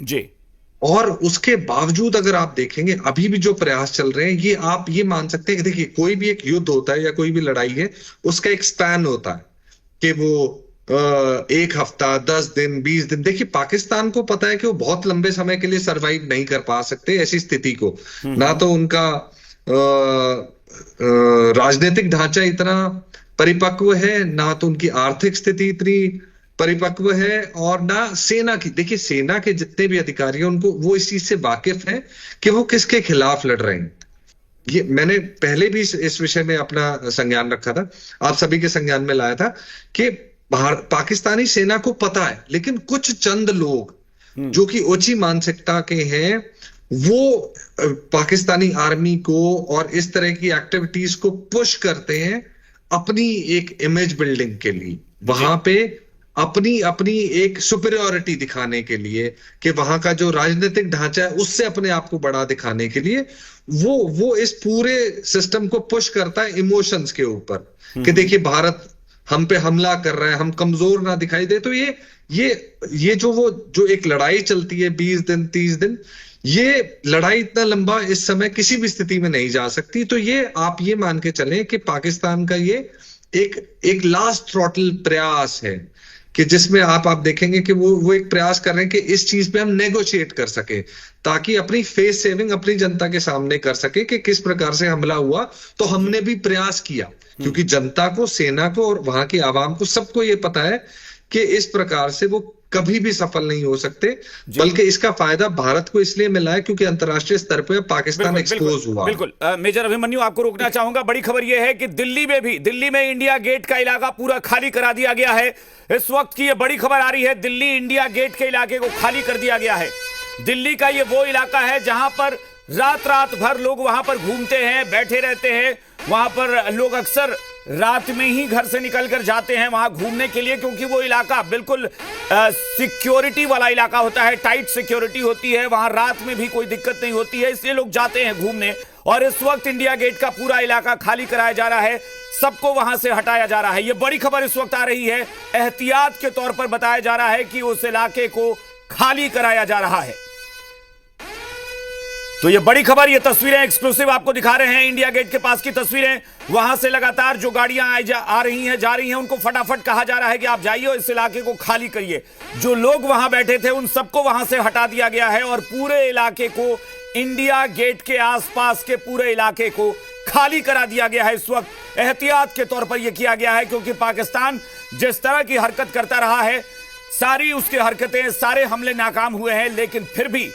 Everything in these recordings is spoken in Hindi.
जी। और उसके बावजूद अगर आप देखेंगे अभी भी जो प्रयास चल रहे हैं, ये आप ये मान सकते हैं कि देखिए कोई भी एक युद्ध होता है या कोई भी लड़ाई है, उसका एक स्पैन होता है कि वो एक हफ्ता, 10 दिन, 20 दिन। देखिए पाकिस्तान को पता है कि वो बहुत लंबे समय के लिए सरवाइव नहीं कर पा सकते ऐसी स्थिति को। ना हम्म। तो उनका राजनीतिक ढांचा इतना परिपक्व है, ना तो उनकी आर्थिक स्थिति इतनी परिपक्व है, और ना सेना की। देखिए सेना के जितने भी अधिकारी हैं उनको वो इस चीज से वाकिफ हैं कि वो किसके खिलाफ लड़ रहे हैं। ये मैंने पहले भी इस विषय में अपना संज्ञान रखा था, आप सभी के संज्ञान में लाया था कि पाकिस्तानी सेना को पता है, लेकिन कुछ चंद लोग हम्म। जो कि ओछी मानसिकता के हैं, वो पाकिस्तानी आर्मी को और इस तरह की एक्टिविटीज को पुश करते हैं अपनी एक इमेज बिल्डिंग के लिए, जी। वहां पे अपनी अपनी एक सुपीरियोरिटी दिखाने के लिए, कि वहां का जो राजनीतिक ढांचा है उससे अपने आप को बड़ा दिखाने के लिए वो इस पूरे सिस्टम को पुश करता है इमोशंस के ऊपर, कि हम्म। देखिए भारत हम पे हमला कर रहा है, हम कमजोर ना दिखाई दे। तो ये जो एक लड़ाई चलती है 20 दिन, 30 दिन, ये लड़ाई इतना लंबा इस समय किसी भी स्थिति में नहीं जा सकती। तो ये आप ये मान के चलें कि पाकिस्तान का ये एक एक लास्ट थ्रॉटल प्रयास है, कि जिसमें आप देखेंगे कि वो एक प्रयास कर रहे हैं कि इस चीज पे हम नेगोशिएट कर सके, ताकि अपनी फेस सेविंग अपनी जनता के सामने कर सके कि किस प्रकार से हमला हुआ तो हमने भी प्रयास किया। क्योंकि जनता को, सेना को और वहां की आवाम को सबको ये पता है कि इस प्रकार से वो कभी भी सफल नहीं हो सकते, जी। बल्कि इसका फायदा भारत को इसलिए मिला है क्योंकि अंतर्राष्ट्रीय स्तर पर पाकिस्तान बिल्कुल बिल्कुल एक्सपोज हुआ। बिल्कुल। मेजर अभिमन्यु, आपको रोकना चाहूंगा। बड़ी खबर यह है कि दिल्ली में इंडिया गेट का इलाका पूरा खाली करा दिया गया है। इस वक्त की यह बड़ी खबर आ रही है, दिल्ली इंडिया गेट के इलाके को खाली कर दिया गया है। दिल्ली का यह वो इलाका है जहां पर रात भर लोग वहां पर घूमते हैं, बैठे रहते हैं। वहां पर लोग अक्सर रात में ही घर से निकलकर जाते हैं वहां घूमने के लिए, क्योंकि वो इलाका बिल्कुल सिक्योरिटी वाला इलाका होता है, टाइट सिक्योरिटी होती है, वहां रात में भी कोई दिक्कत नहीं होती है, इसलिए लोग जाते हैं घूमने। और इस वक्त इंडिया गेट का पूरा इलाका खाली कराया जा रहा है, सबको वहां से हटाया जा रहा है। यह बड़ी खबर इस वक्त आ रही है, एहतियात के तौर पर बताया जा रहा है कि उस इलाके को खाली कराया जा रहा है। तो ये बड़ी खबर, ये तस्वीरें एक्सक्लूसिव आपको दिखा रहे हैं, इंडिया गेट के पास की तस्वीरें। वहां से लगातार जो गाड़ियां आ रही हैं, जा रही हैं, उनको फटाफट कहा जा रहा है कि आप जाइए और इस इलाके को खाली करिए। जो लोग वहां बैठे थे उन सबको वहां से हटा दिया गया है और पूरे इलाके को, इंडिया गेट के आसपास के पूरे इलाके को खाली करा दिया गया है। इस वक्त एहतियात के तौर पर यह किया गया है, क्योंकि पाकिस्तान जिस तरह की हरकत करता रहा है, सारी उसकी हरकतें, सारे हमले नाकाम हुए हैं, लेकिन फिर भी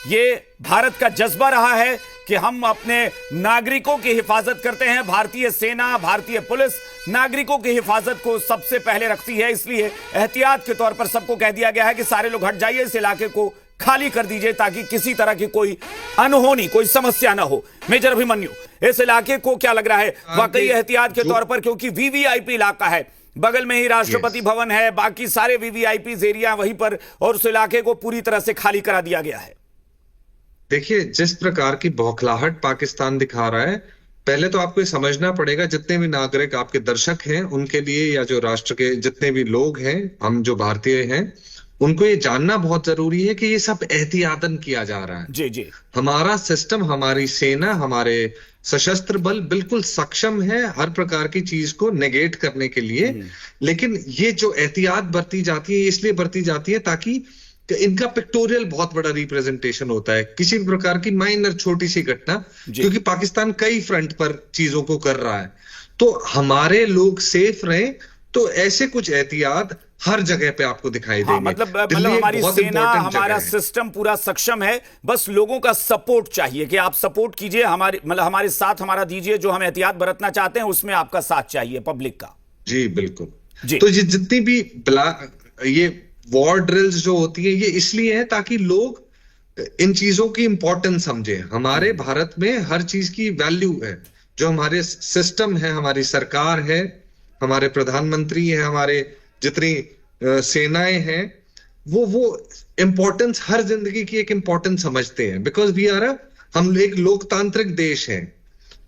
ये भारत का जज्बा रहा है कि हम अपने नागरिकों की हिफाजत करते हैं। भारतीय सेना, भारतीय पुलिस नागरिकों की हिफाजत को सबसे पहले रखती है, इसलिए एहतियात के तौर पर सबको कह दिया गया है कि सारे लोग हट जाइए, इस इलाके को खाली कर दीजिए, ताकि किसी तरह की कोई अनहोनी, कोई समस्या ना हो। मेजर अभिमन्यु, इस इलाके को क्या लग रहा है वाकई एहतियात के तौर पर, क्योंकि वीवीआईपी इलाका है, बगल में ही राष्ट्रपति भवन है, बाकी सारे वीवीआईपी एरिया वहीं पर, और उस इलाके को पूरी तरह से खाली करा दिया गया है। देखिए जिस प्रकार की बौखलाहट पाकिस्तान दिखा रहा है, पहले तो आपको ये समझना पड़ेगा, जितने भी नागरिक आपके दर्शक हैं उनके लिए, या जो राष्ट्र के जितने भी लोग हैं, हम जो भारतीय हैं, उनको ये जानना बहुत जरूरी है कि ये सब एहतियातन किया जा रहा है। जी जी। हमारा सिस्टम, हमारी सेना, हमारे सशस्त्र बल बिल्कुल सक्षम है हर प्रकार की चीज को नेगेट करने के लिए, लेकिन ये जो एहतियात बरती जाती है इसलिए बरती जाती है ताकि इनका पिक्टोरियल बहुत बड़ा रिप्रेजेंटेशन होता है, किसी भी प्रकार की माइनर छोटी सी घटना, क्योंकि पाकिस्तान कई फ्रंट पर चीजों को कर रहा है, तो हमारे लोग सेफ रहें, तो ऐसे कुछ एहतियात हर जगह पे आपको दिखाई देंगे। मतलब हमारी सेना, हमारा सिस्टम पूरा सक्षम है, बस लोगों का सपोर्ट चाहिए कि आप सपोर्ट कीजिए, हमारे साथ हमारा दीजिए, जो हम एहतियात बरतना चाहते हैं उसमें आपका साथ चाहिए पब्लिक का। जी बिल्कुल जी। तो ये जितनी भी ये वॉर ड्रिल्स जो होती है, ये इसलिए है ताकि लोग इन चीजों की इंपॉर्टेंस समझे। हमारे भारत में हर चीज की वैल्यू है, जो हमारे सिस्टम है, हमारी सरकार है, हमारे प्रधानमंत्री है, हमारे जितनी सेनाएं हैं, वो इंपॉर्टेंस, हर जिंदगी की एक इंपॉर्टेंस समझते हैं, बिकॉज हम एक लोकतांत्रिक देश हैं,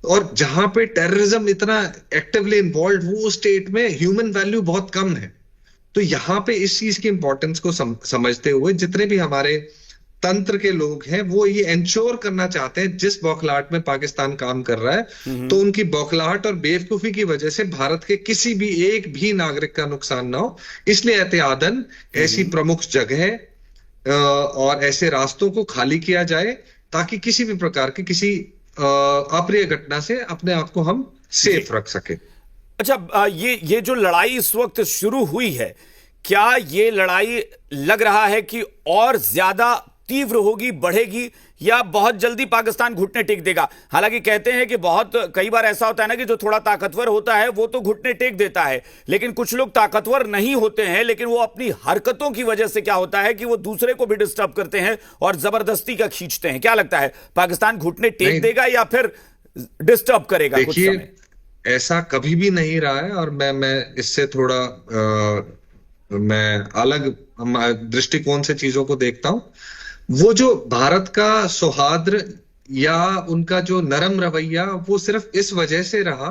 और जहां पे टेररिज्म इतना एक्टिवली इन्वॉल्व, वो स्टेट में ह्यूमन वैल्यू बहुत कम है। तो यहां पे इस चीज की इंपॉर्टेंस को समझते हुए जितने भी हमारे तंत्र के लोग हैं वो ये इंश्योर करना चाहते हैं, जिस बौखलाहट में पाकिस्तान काम कर रहा है, तो उनकी बौखलाहट और बेवकूफी की वजह से भारत के किसी भी एक भी नागरिक का नुकसान ना हो, इसलिए एहतियातन ऐसी प्रमुख जगह और ऐसे रास्तों को खाली किया जाए ताकि किसी भी प्रकार की किसी अप्रिय घटना से अपने आप को हम सेफ रख सके। अच्छा, ये जो लड़ाई इस वक्त शुरू हुई है, क्या ये लड़ाई लग रहा है कि और ज्यादा तीव्र होगी, बढ़ेगी, या बहुत जल्दी पाकिस्तान घुटने टेक देगा? हालांकि कहते हैं कि बहुत कई बार ऐसा होता है ना कि जो थोड़ा ताकतवर होता है वो तो घुटने टेक देता है, लेकिन कुछ लोग ताकतवर नहीं होते हैं, लेकिन वो अपनी हरकतों की वजह से क्या होता है कि वो दूसरे को भी डिस्टर्ब करते हैं और जबरदस्ती का खींचते हैं। क्या लगता है, पाकिस्तान घुटने टेक देगा या फिर डिस्टर्ब करेगा कुछ समय? देखिए, ऐसा कभी भी नहीं रहा है, और मैं इससे थोड़ा मैं अलग दृष्टिकोण से चीजों को देखता हूं। वो जो भारत का सौहार्द या उनका जो नरम रवैया, वो सिर्फ इस वजह से रहा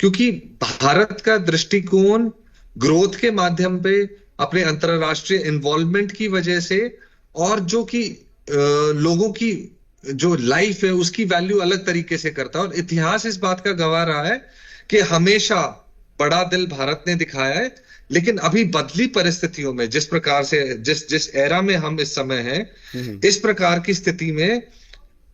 क्योंकि भारत का दृष्टिकोण ग्रोथ के माध्यम पे, अपने अंतरराष्ट्रीय इन्वॉल्वमेंट की वजह से, और जो कि लोगों की जो लाइफ है उसकी वैल्यू अलग तरीके से करता है। और इतिहास इस बात का गवाह रहा है कि हमेशा बड़ा दिल भारत ने दिखाया है, लेकिन अभी बदली परिस्थितियों में, जिस प्रकार से जिस एरा में हम इस समय हैं, इस प्रकार की स्थिति में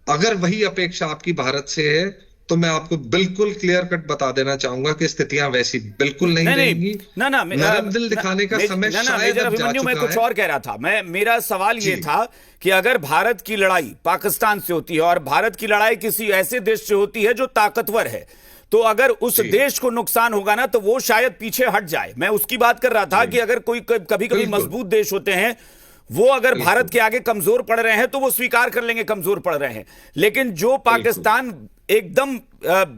अगर वही अपेक्षा आपकी भारत से है, तो मैं आपको बिल्कुल क्लियर कट बता देना चाहूंगा कि स्थितियां वैसी बिल्कुल नहीं रहेंगी। नरम दिल दिखाने का समय शायद अब जा चुका मैं कुछ और कह रहा था। मेरा सवाल ये था कि अगर भारत की लड़ाई पाकिस्तान से होती है और भारत की लड़ाई किसी ऐसे देश से होती है जो ताकतवर है, तो अगर उस देश को नुकसान होगा ना, तो वो शायद पीछे हट जाए। मैं उसकी बात कर रहा था कि अगर कोई कभी मजबूत देश होते हैं, वो अगर भारत के आगे कमजोर पड़ रहे हैं तो वो स्वीकार कर लेंगे कमजोर पड़ रहे हैं, लेकिन जो पाकिस्तान एकदम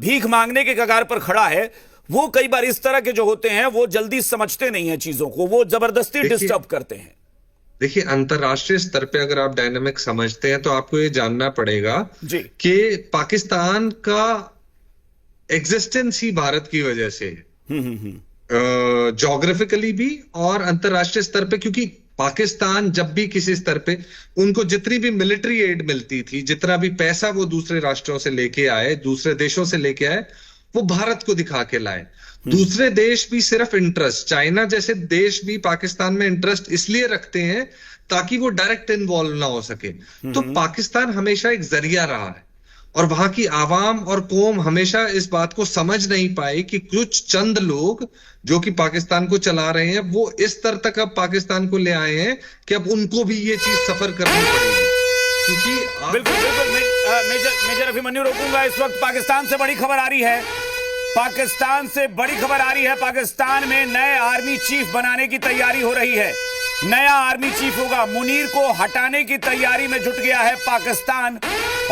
भीख मांगने के कगार पर खड़ा है, वो कई बार इस तरह के जो होते हैं वो जल्दी समझते नहीं है चीजों को, वो जबरदस्ती डिस्टर्ब करते हैं। देखिए, अंतरराष्ट्रीय स्तर पे अगर आप डायनामिक समझते हैं तो आपको ये जानना पड़ेगा कि पाकिस्तान का एग्जिस्टेंस ही भारत की वजह से, ज्योग्राफिकली भी और अंतरराष्ट्रीय स्तर पे, क्योंकि पाकिस्तान जब भी किसी स्तर पे उनको जितनी भी मिलिट्री एड मिलती थी, जितना भी पैसा वो दूसरे राष्ट्रों से लेके आए, दूसरे देशों से लेके आए, वो भारत को दिखा के लाए। दूसरे देश भी सिर्फ इंटरेस्ट, चाइना जैसे देश भी पाकिस्तान में इंटरेस्ट इसलिए रखते हैं ताकि वो डायरेक्ट इन्वॉल्व ना हो सके। तो पाकिस्तान हमेशा एक जरिया रहा है, और वहां की आवाम और कौम हमेशा इस बात को समझ नहीं पाई कि कुछ चंद लोग जो कि पाकिस्तान को चला रहे हैं, वो इस स्तर तक अब पाकिस्तान को ले आए हैं कि अब उनको भी ये चीज सफर करनी पड़ेगी। क्योंकि बिल्कुल मेजर अभिमन्यु रोकूंगा। इस वक्त पाकिस्तान से बड़ी खबर आ रही है, पाकिस्तान से बड़ी खबर आ रही है। पाकिस्तान में नए आर्मी चीफ बनाने की तैयारी हो रही है। नया आर्मी चीफ होगा, मुनीर को हटाने की तैयारी में जुट गया है पाकिस्तान।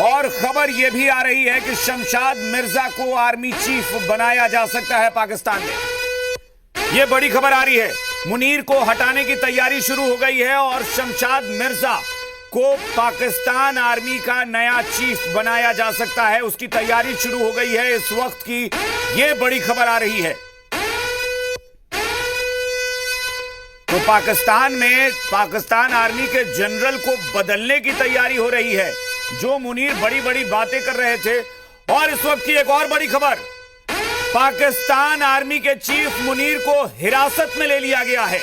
और खबर यह भी आ रही है कि शमशाद मिर्जा को आर्मी चीफ बनाया जा सकता है पाकिस्तान में। यह बड़ी खबर आ रही है, मुनीर को हटाने की तैयारी शुरू हो गई है और शमशाद मिर्जा को पाकिस्तान आर्मी का नया चीफ बनाया जा सकता है, उसकी तैयारी शुरू हो गई है इस वक्त की। यह बड़ी खबर आ रही है। तो पाकिस्तान में पाकिस्तान आर्मी के जनरल को बदलने की तैयारी हो रही है। जो मुनीर बड़ी बड़ी बातें कर रहे थे, और इस वक्त की एक और बड़ी खबर, पाकिस्तान आर्मी के चीफ मुनीर को हिरासत में ले लिया गया है।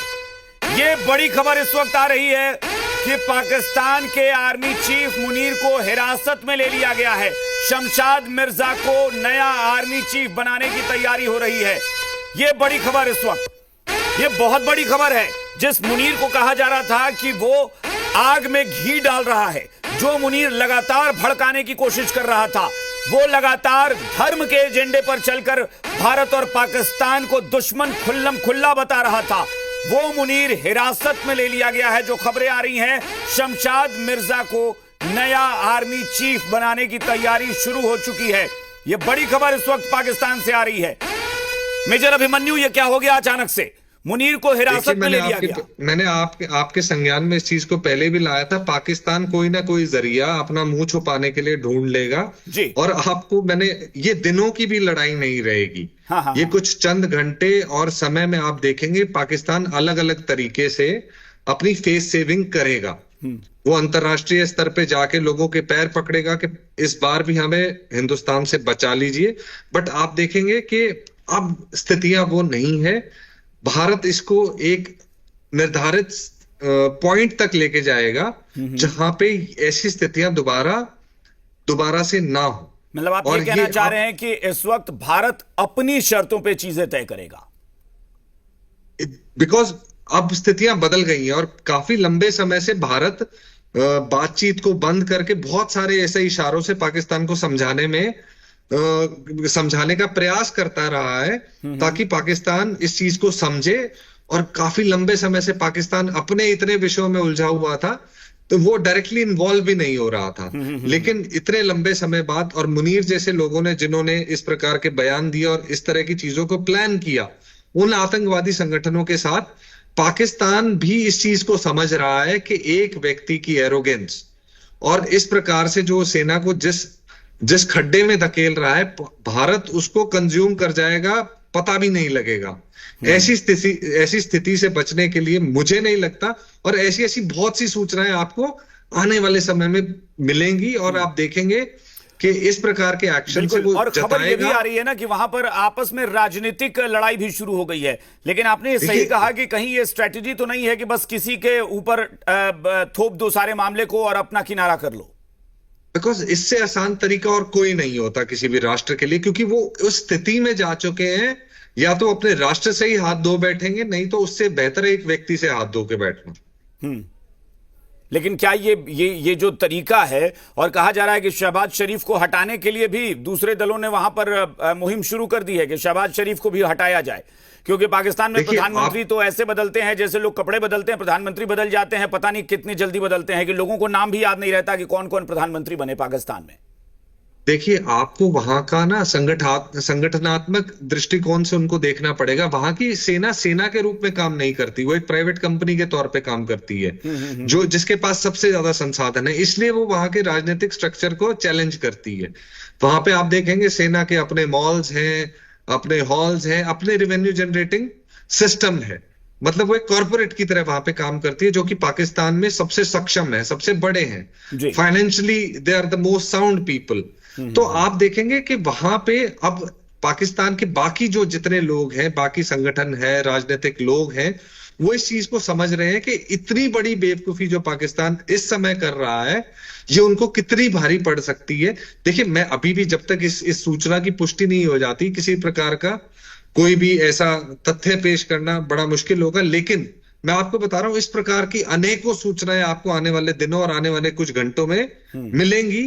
यह बड़ी खबर इस वक्त आ रही है कि पाकिस्तान के आर्मी चीफ मुनीर को हिरासत में ले लिया गया है। शमशाद मिर्जा को नया आर्मी चीफ बनाने की तैयारी हो रही है। यह बड़ी खबर इस वक्त, यह बहुत बड़ी खबर है। जिस मुनीर को कहा जा रहा था कि वो आग में घी डाल रहा है, जो मुनीर लगातार भड़काने की कोशिश कर रहा था, वो लगातार धर्म के एजेंडे पर चलकर भारत और पाकिस्तान को दुश्मन खुल्लम खुल्ला बता रहा था, वो मुनीर हिरासत में ले लिया गया है। जो खबरें आ रही हैं, शमशाद मिर्जा को नया आर्मी चीफ बनाने की तैयारी शुरू हो चुकी है। यह बड़ी खबर इस वक्त पाकिस्तान से आ रही है। मेजर अभिमन्यु, यह क्या हो गया अचानक से? मुनीर को हिरासत में ले लिया गया। मैंने आपके संज्ञान में इस चीज को पहले भी लाया था। पाकिस्तान कोई ना कोई जरिया अपना मुंह छुपाने के लिए ढूंढ लेगा जी। और आपको ये दिनों की भी लड़ाई नहीं रहेगी। ये कुछ चंद घंटे और समय में आप देखेंगे पाकिस्तान अलग अलग तरीके से अपनी फेस सेविंग करेगा। वो अंतर्राष्ट्रीय स्तर पे जाके लोगों के पैर पकड़ेगा कि इस बार भी हमें हिंदुस्तान से बचा लीजिए। बट आप देखेंगे कि अब स्थितियां वो नहीं है। भारत इसको एक निर्धारित पॉइंट तक लेके जाएगा जहां पे ऐसी स्थितियां दोबारा से ना हो। मतलब आप ये कहना चाह रहे हैं कि इस वक्त भारत अपनी शर्तों पे चीजें तय करेगा? बिकॉज अब स्थितियां बदल गई हैं और काफी लंबे समय से भारत बातचीत को बंद करके बहुत सारे ऐसे इशारों से पाकिस्तान को समझाने का प्रयास करता रहा है ताकि पाकिस्तान इस चीज को समझे। और काफी लंबे समय से पाकिस्तान अपने इतने विषयों में उलझा हुआ था तो वो डायरेक्टली इन्वॉल्व भी नहीं हो रहा था। लेकिन इतने लंबे समय बाद और मुनीर जैसे लोगों ने जिन्होंने इस प्रकार के बयान दिए और इस तरह की चीजों को प्लान किया, उन आतंकवादी संगठनों के साथ पाकिस्तान भी इस चीज को समझ रहा है कि एक व्यक्ति की एरोगेंस और इस प्रकार से जो सेना को जिस खड्डे में धकेल रहा है, भारत उसको कंज्यूम कर जाएगा, पता भी नहीं लगेगा। ऐसी स्थिति से बचने के लिए मुझे नहीं लगता, और ऐसी बहुत सी सूचनाएं आपको आने वाले समय में मिलेंगी और आप देखेंगे कि इस प्रकार के एक्शन से वो और खबर ये भी जताएगा। आ रही है ना कि वहां पर आपस में राजनीतिक लड़ाई भी शुरू हो गई है। लेकिन आपने सही कहा कि कहीं ये स्ट्रेटेजी तो नहीं है कि बस किसी के ऊपर थोप दो सारे मामले को और अपना किनारा कर लो। बिकॉज इससे आसान तरीका और कोई नहीं होता किसी भी राष्ट्र के लिए, क्योंकि वो उस स्थिति में जा चुके हैं, या तो अपने राष्ट्र से ही हाथ धो बैठेंगे, नहीं तो उससे बेहतर एक व्यक्ति से हाथ धो के बैठना। लेकिन क्या ये जो तरीका है, और कहा जा रहा है कि शहबाज शरीफ को हटाने के लिए भी दूसरे दलों ने वहां पर मुहिम शुरू कर दी है कि शहबाज शरीफ को भी हटाया जाए, क्योंकि पाकिस्तान में प्रधानमंत्री तो ऐसे बदलते हैं जैसे लोग कपड़े बदलते हैं, प्रधानमंत्री बदल जाते हैं, पता नहीं कितनी जल्दी बदलते हैं कि लोगों को नाम भी याद नहीं रहता कि कौन कौन प्रधानमंत्री बने पाकिस्तान में। देखिए, आपको वहां का ना संगठनात्मक दृष्टिकोण से उनको देखना पड़ेगा। वहां की सेना के रूप में काम नहीं करती, वो एक प्राइवेट कंपनी के तौर पे काम करती है, जो जिसके पास सबसे ज्यादा संसाधन है, इसलिए वो वहां के राजनीतिक स्ट्रक्चर को चैलेंज करती है। वहां पे आप देखेंगे सेना के अपने मॉल्स हैं, अपने हॉल्स हैं, अपने रेवेन्यू जनरेटिंग सिस्टम है। मतलब वो एक कॉर्पोरेट की तरह वहां पे काम करती है, जो कि पाकिस्तान में सबसे सक्षम है, सबसे बड़े हैं financially, they are the most sound people. तो आप देखेंगे कि वहां पे अब पाकिस्तान के बाकी जो जितने लोग हैं, बाकी संगठन है, राजनीतिक लोग हैं, वो इस चीज को समझ रहे हैं कि इतनी बड़ी बेवकूफी जो पाकिस्तान इस समय कर रहा है, ये उनको कितनी भारी पड़ सकती है। देखिए, मैं अभी भी जब तक इस सूचना की पुष्टि नहीं हो जाती, किसी प्रकार का कोई भी ऐसा तथ्य पेश करना बड़ा मुश्किल होगा। लेकिन मैं आपको बता रहा हूं, इस प्रकार की अनेकों सूचनाएं आपको आने वाले दिनों और आने वाले कुछ घंटों में मिलेंगी।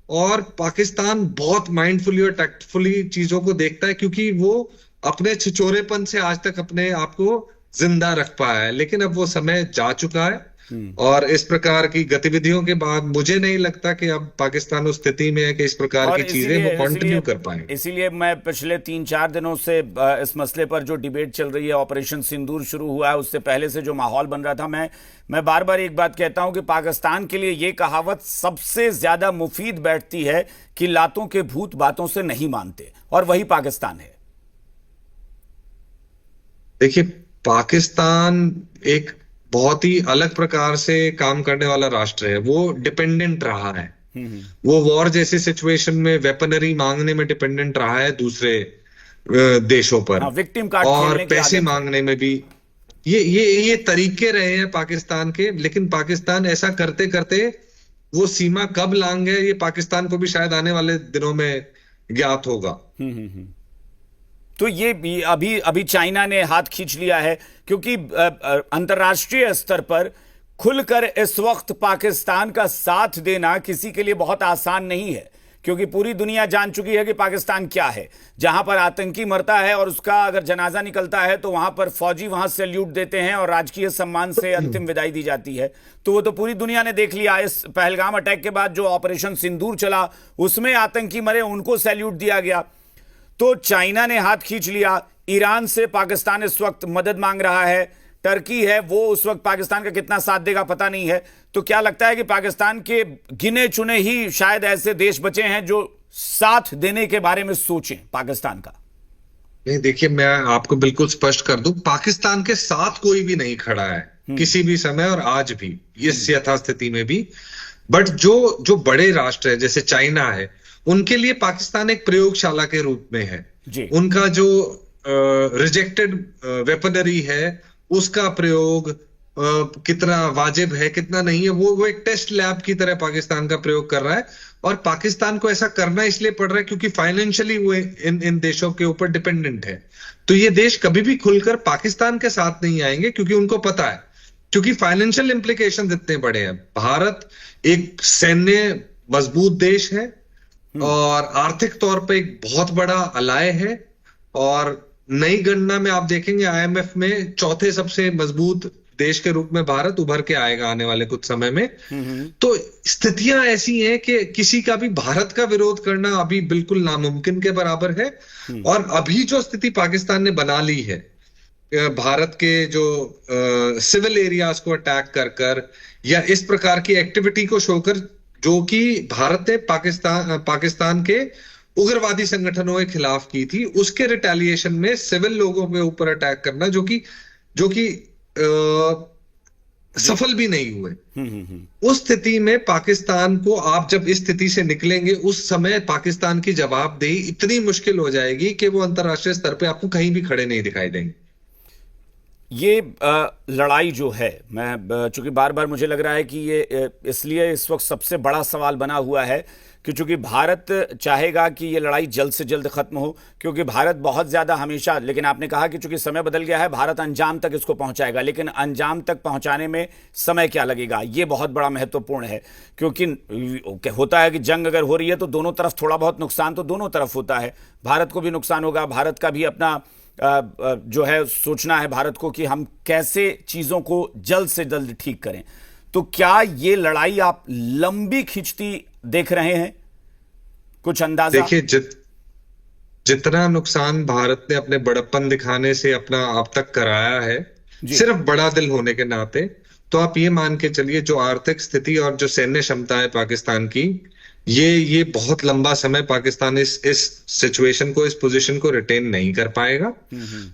और पाकिस्तान बहुत माइंडफुली और टैक्टफुली चीजों को देखता है, क्योंकि वो अपने छिचोरेपन से आज तक अपने आप को जिंदा रख पाया है। लेकिन अब वो समय जा चुका है, और इस प्रकार की गतिविधियों के बाद मुझे नहीं लगता कि अब पाकिस्तान उस स्थिति में है कि इस प्रकार की चीजें वो कंटिन्यू कर पाएंगे। इसीलिए मैं पिछले 3-4 दिनों से इस मसले पर जो डिबेट चल रही है, ऑपरेशन सिंदूर शुरू हुआ है, उससे पहले से जो माहौल बन रहा था, मैं बार बार एक बात कहता हूं कि पाकिस्तान के लिए ये कहावत सबसे ज्यादा मुफीद बैठती है कि लातों के भूत बातों से नहीं मानते, और वही पाकिस्तान है। देखिए, पाकिस्तान एक बहुत ही अलग प्रकार से काम करने वाला राष्ट्र है। वो डिपेंडेंट रहा है, वो वॉर जैसी सिचुएशन में वेपनरी मांगने में डिपेंडेंट रहा है दूसरे देशों पर, विक्टिम कार्ड और पैसे मांगने में भी। ये तरीके रहे हैं पाकिस्तान के। लेकिन पाकिस्तान ऐसा करते करते वो सीमा कब लांघ गए, ये पाकिस्तान को भी शायद आने वाले दिनों में ज्ञात होगा। तो ये अभी चाइना ने हाथ खींच लिया है, क्योंकि अंतर्राष्ट्रीय स्तर पर खुलकर इस वक्त पाकिस्तान का साथ देना किसी के लिए बहुत आसान नहीं है, क्योंकि पूरी दुनिया जान चुकी है कि पाकिस्तान क्या है। जहां पर आतंकी मरता है और उसका अगर जनाजा निकलता है तो वहां पर फौजी वहां सैल्यूट देते हैं और राजकीय सम्मान से अंतिम विदाई दी जाती है। तो वो तो पूरी दुनिया ने देख लिया। इस पहलगाम अटैक के बाद जो ऑपरेशन सिंदूर चला, उसमें आतंकी मरे, उनको सैल्यूट दिया गया। तो चाइना ने हाथ खींच लिया, ईरान से पाकिस्तान इस वक्त मदद मांग रहा है, टर्की है, वो उस वक्त पाकिस्तान का कितना साथ देगा पता नहीं है। तो क्या लगता है कि पाकिस्तान के गिने चुने ही शायद ऐसे देश बचे हैं जो साथ देने के बारे में सोचें पाकिस्तान का? नहीं, देखिए, मैं आपको बिल्कुल स्पष्ट कर दूं, पाकिस्तान के साथ कोई भी नहीं खड़ा है। किसी भी समय और आज भी इस यथास्थिति में भी। बट जो जो बड़े राष्ट्र है जैसे चाइना है, उनके लिए पाकिस्तान एक प्रयोगशाला के रूप में है। जी। उनका जो रिजेक्टेड वेपनरी है उसका प्रयोग कितना वाजिब है कितना नहीं है, वो एक टेस्ट लैब की तरह पाकिस्तान का प्रयोग कर रहा है। और पाकिस्तान को ऐसा करना इसलिए पड़ रहा है क्योंकि फाइनेंशियली वो इन देशों के ऊपर डिपेंडेंट है। तो ये देश कभी भी खुलकर पाकिस्तान के साथ नहीं आएंगे क्योंकि उनको पता है, क्योंकि फाइनेंशियल इंप्लीकेशन इतने बड़े हैं। भारत एक सैन्य मजबूत देश है और आर्थिक तौर पे एक बहुत बड़ा अलाय है। और नई गणना में आप देखेंगे आईएमएफ में चौथे सबसे मजबूत देश के रूप में भारत उभर के आएगा आने वाले कुछ समय में। तो स्थितियां ऐसी हैं कि किसी का भी भारत का विरोध करना अभी बिल्कुल नामुमकिन के बराबर है। और अभी जो स्थिति पाकिस्तान ने बना ली है, भारत के जो सिविल एरियाज को अटैक कर कर या इस प्रकार की एक्टिविटी को शो कर, जो कि भारत ने पाकिस्तान के उग्रवादी संगठनों के खिलाफ की थी, उसके रिटेलिएशन में सिविल लोगों के ऊपर अटैक करना जो कि सफल भी नहीं हुए। उस स्थिति में पाकिस्तान को, आप जब इस स्थिति से निकलेंगे उस समय पाकिस्तान की जवाबदेही इतनी मुश्किल हो जाएगी कि वो अंतरराष्ट्रीय स्तर पे आपको कहीं भी खड़े नहीं दिखाई देंगे। ये लड़ाई जो है, मैं चूंकि बार बार मुझे लग रहा है कि ये इसलिए इस वक्त सबसे बड़ा सवाल बना हुआ है कि चूंकि भारत चाहेगा कि ये लड़ाई जल्द से जल्द खत्म हो, क्योंकि भारत बहुत ज़्यादा हमेशा, लेकिन आपने कहा कि चूंकि समय बदल गया है, भारत अंजाम तक इसको पहुंचाएगा, लेकिन अंजाम तक पहुंचाने में समय क्या लगेगा ये बहुत बड़ा महत्वपूर्ण है। क्योंकि होता है कि जंग अगर हो रही है तो दोनों तरफ थोड़ा बहुत नुकसान तो दोनों तरफ होता है। भारत को भी नुकसान होगा, भारत का भी अपना जो है सोचना है भारत को कि हम कैसे चीज़ों को जल्द से जल्द ठीक करें। तो क्या ये लड़ाई आप लंबी खिंचती देख रहे हैं? कुछ अंदाजा? देखिए, जितना नुकसान भारत ने अपने बड़प्पन दिखाने से अपना अब तक कराया है, सिर्फ बड़ा दिल होने के नाते, तो आप ये मान के चलिए जो आर्थिक स्थिति और जो सैन्य क्षमता है पाकिस्तान की, ये बहुत लंबा समय पाकिस्तान इस सिचुएशन को, इस पोजीशन को रिटेन नहीं कर पाएगा।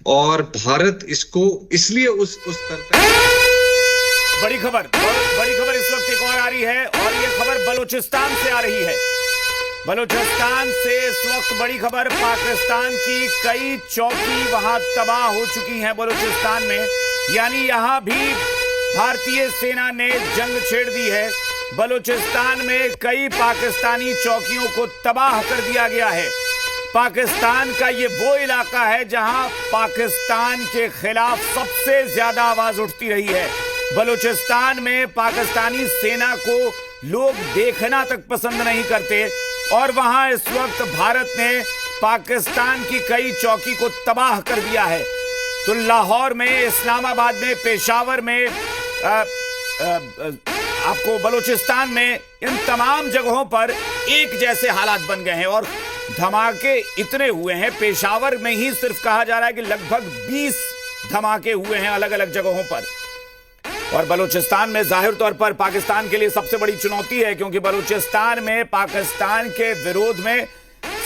और भारत इसको इसलिए उस स्तर तक। बड़ी खबर इस वक्त एक और आ रही है, और ये खबर बलूचिस्तान से आ रही है। बलूचिस्तान से इस वक्त बड़ी खबर, पाकिस्तान की कई चौकी वहां तबाह हो चुकी हैं बलूचिस्तान में, यानी यहां भी भारतीय सेना ने जंग छेड़ दी है। बलूचिस्तान में कई पाकिस्तानी चौकियों को तबाह कर दिया गया है। पाकिस्तान का ये वो इलाका है जहां पाकिस्तान के खिलाफ सबसे ज्यादा आवाज उठती रही है। बलूचिस्तान में पाकिस्तानी सेना को लोग देखना तक पसंद नहीं करते, और वहां इस वक्त भारत ने पाकिस्तान की कई चौकी को तबाह कर दिया है। तो लाहौर में, इस्लामाबाद में, पेशावर में, आपको बलूचिस्तान में, इन तमाम जगहों पर एक जैसे हालात बन गए हैं और धमाके इतने हुए हैं। पेशावर में ही सिर्फ कहा जा रहा है कि लगभग 20 धमाके हुए हैं अलग अलग जगहों पर। और बलूचिस्तान में जाहिर तौर पर पाकिस्तान के लिए सबसे बड़ी चुनौती है, क्योंकि बलूचिस्तान में पाकिस्तान के विरोध में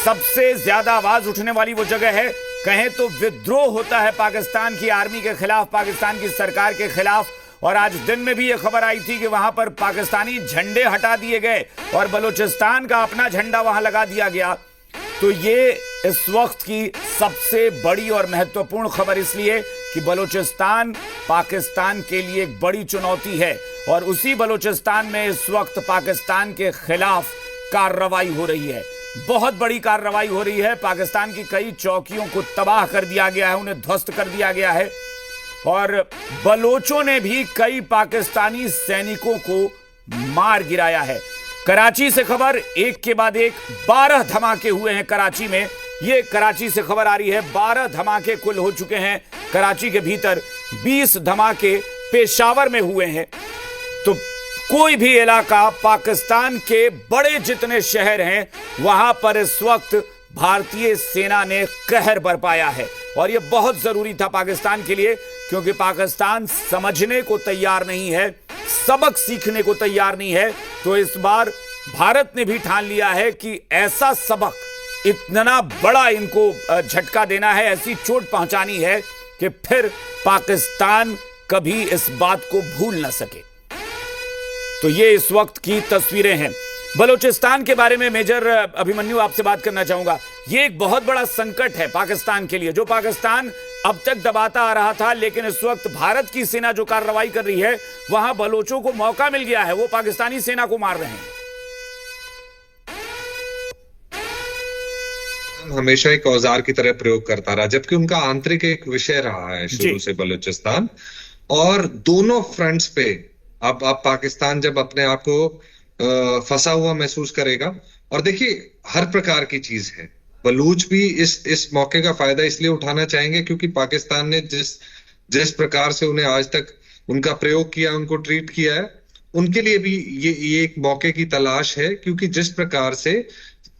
सबसे ज्यादा आवाज उठने वाली वो जगह है। कहें तो विद्रोह होता है पाकिस्तान की आर्मी के खिलाफ, पाकिस्तान की सरकार के खिलाफ। और आज दिन में भी ये खबर आई थी कि वहां पर पाकिस्तानी झंडे हटा दिए गए और बलूचिस्तान का अपना झंडा वहां लगा दिया गया। तो ये इस वक्त की सबसे बड़ी और महत्वपूर्ण खबर इसलिए कि बलूचिस्तान पाकिस्तान के लिए एक बड़ी चुनौती है, और उसी बलूचिस्तान में इस वक्त पाकिस्तान के खिलाफ कार्रवाई हो रही है, बहुत बड़ी कार्रवाई हो रही है। पाकिस्तान की कई चौकियों को तबाह कर दिया गया है, उन्हें ध्वस्त कर दिया गया है, और बलोचों ने भी कई पाकिस्तानी सैनिकों को मार गिराया है। कराची से खबर, एक के बाद एक 12 धमाके हुए हैं कराची में। ये कराची से खबर आ रही है, 12 धमाके कुल हो चुके हैं कराची के भीतर, 20 धमाके पेशावर में हुए हैं। तो कोई भी इलाका, पाकिस्तान के बड़े जितने शहर हैं, वहां पर इस वक्त भारतीय सेना ने कहर बरपाया है। और यह बहुत जरूरी था पाकिस्तान के लिए, क्योंकि पाकिस्तान समझने को तैयार नहीं है, सबक सीखने को तैयार नहीं है। तो इस बार भारत ने भी ठान लिया है कि ऐसा सबक, इतना बड़ा इनको झटका देना है, ऐसी चोट पहुंचानी है कि फिर पाकिस्तान कभी इस बात को भूल ना सके। तो ये इस वक्त की तस्वीरें हैं। बलूचिस्तान के बारे में मेजर अभिमन्यु आपसे बात करना चाहूंगा। ये एक बहुत बड़ा संकट है पाकिस्तान के लिए, जो पाकिस्तान अब तक दबाता आ रहा था, लेकिन इस वक्त भारत की सेना जो कार्रवाई कर रही है, वहां बलोचों को मौका मिल गया है, वो पाकिस्तानी सेना को मार रहे हैं। हमेशा एक औजार की तरह प्रयोग करता रहा, जबकि उनका आंतरिक एक विषय रहा है शुरू से बलूचिस्तान। और दोनों फ्रंट्स पे अब पाकिस्तान जब अपने आप को फंसा हुआ महसूस करेगा, और देखिए हर प्रकार की चीज है, बलूच भी इस मौके का फायदा इसलिए उठाना चाहेंगे क्योंकि पाकिस्तान ने जिस प्रकार से उन्हें आज तक उनका प्रयोग किया, उनको ट्रीट किया है, उनके लिए भी ये एक मौके की तलाश है। क्योंकि जिस प्रकार से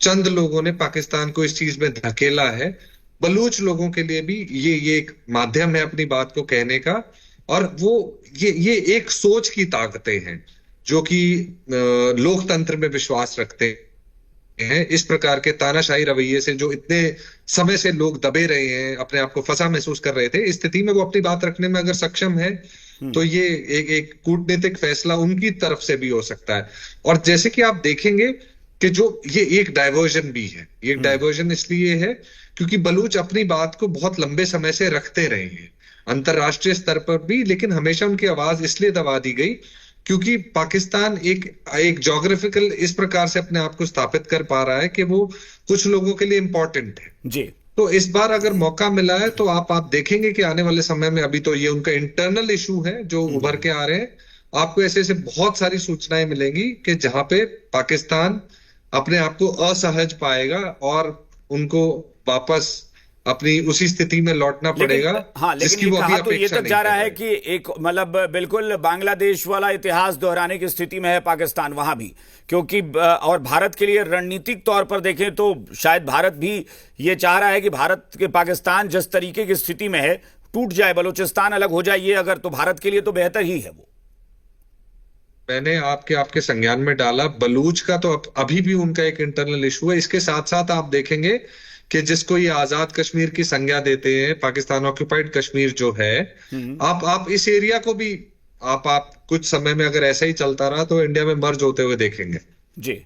चंद लोगों ने पाकिस्तान को इस चीज में धकेला है, बलूच लोगों के लिए भी ये एक माध्यम है अपनी बात को कहने का। और वो ये एक सोच की ताकतें हैं जो कि लोकतंत्र में विश्वास रखते हैं। इस प्रकार के तानाशाही रवैये से जो इतने समय से लोग दबे रहे हैं, अपने आप को फंसा महसूस कर रहे थे, इस स्थिति में वो अपनी बात रखने में अगर सक्षम है तो ये एक कूटनीतिक फैसला उनकी तरफ से भी हो सकता है। और जैसे कि आप देखेंगे कि जो ये एक डाइवर्जन भी है, ये डाइवर्जन इसलिए है क्योंकि बलूच अपनी बात को बहुत लंबे समय से रखते रहे हैं अंतरराष्ट्रीय स्तर पर भी, लेकिन हमेशा उनकी आवाज इसलिए दबा दी गई क्योंकि पाकिस्तान एक ज्योग्राफिकल इस प्रकार से अपने आप को स्थापित कर पा रहा है कि वो कुछ लोगों के लिए इंपॉर्टेंट है जी। तो इस बार अगर मौका मिला है तो आप देखेंगे कि आने वाले समय में, अभी तो ये उनका इंटरनल इशू है जो उभर के आ रहे हैं, आपको ऐसे ऐसे बहुत सारी सूचनाएं मिलेंगी कि जहां पे पाकिस्तान अपने आप को असहज पाएगा और उनको वापस अपनी उसी स्थिति में लौटना पड़ेगा। हाँ, लेकिन ये कहा तो ये तक जा रहा है कि एक मतलब बिल्कुल बांग्लादेश वाला इतिहास दोहराने की स्थिति में है पाकिस्तान वहां भी, क्योंकि और भारत के लिए रणनीतिक तौर पर देखें तो शायद भारत भी ये चाह रहा है कि भारत के पाकिस्तान जिस तरीके की स्थिति में है टूट जाए, बलूचिस्तान अलग हो जाए, ये अगर तो भारत के लिए तो बेहतर ही है। वो मैंने आपके संज्ञान में डाला, बलूच का तो अभी भी उनका एक इंटरनल इशू है। इसके साथ साथ आप देखेंगे कि जिसको ये आजाद कश्मीर की संज्ञा देते हैं, पाकिस्तान ऑक्यूपाइड कश्मीर जो है, आप इस एरिया को भी आप कुछ समय में अगर ऐसा ही चलता रहा तो इंडिया में मर्ज होते हुए देखेंगे जी।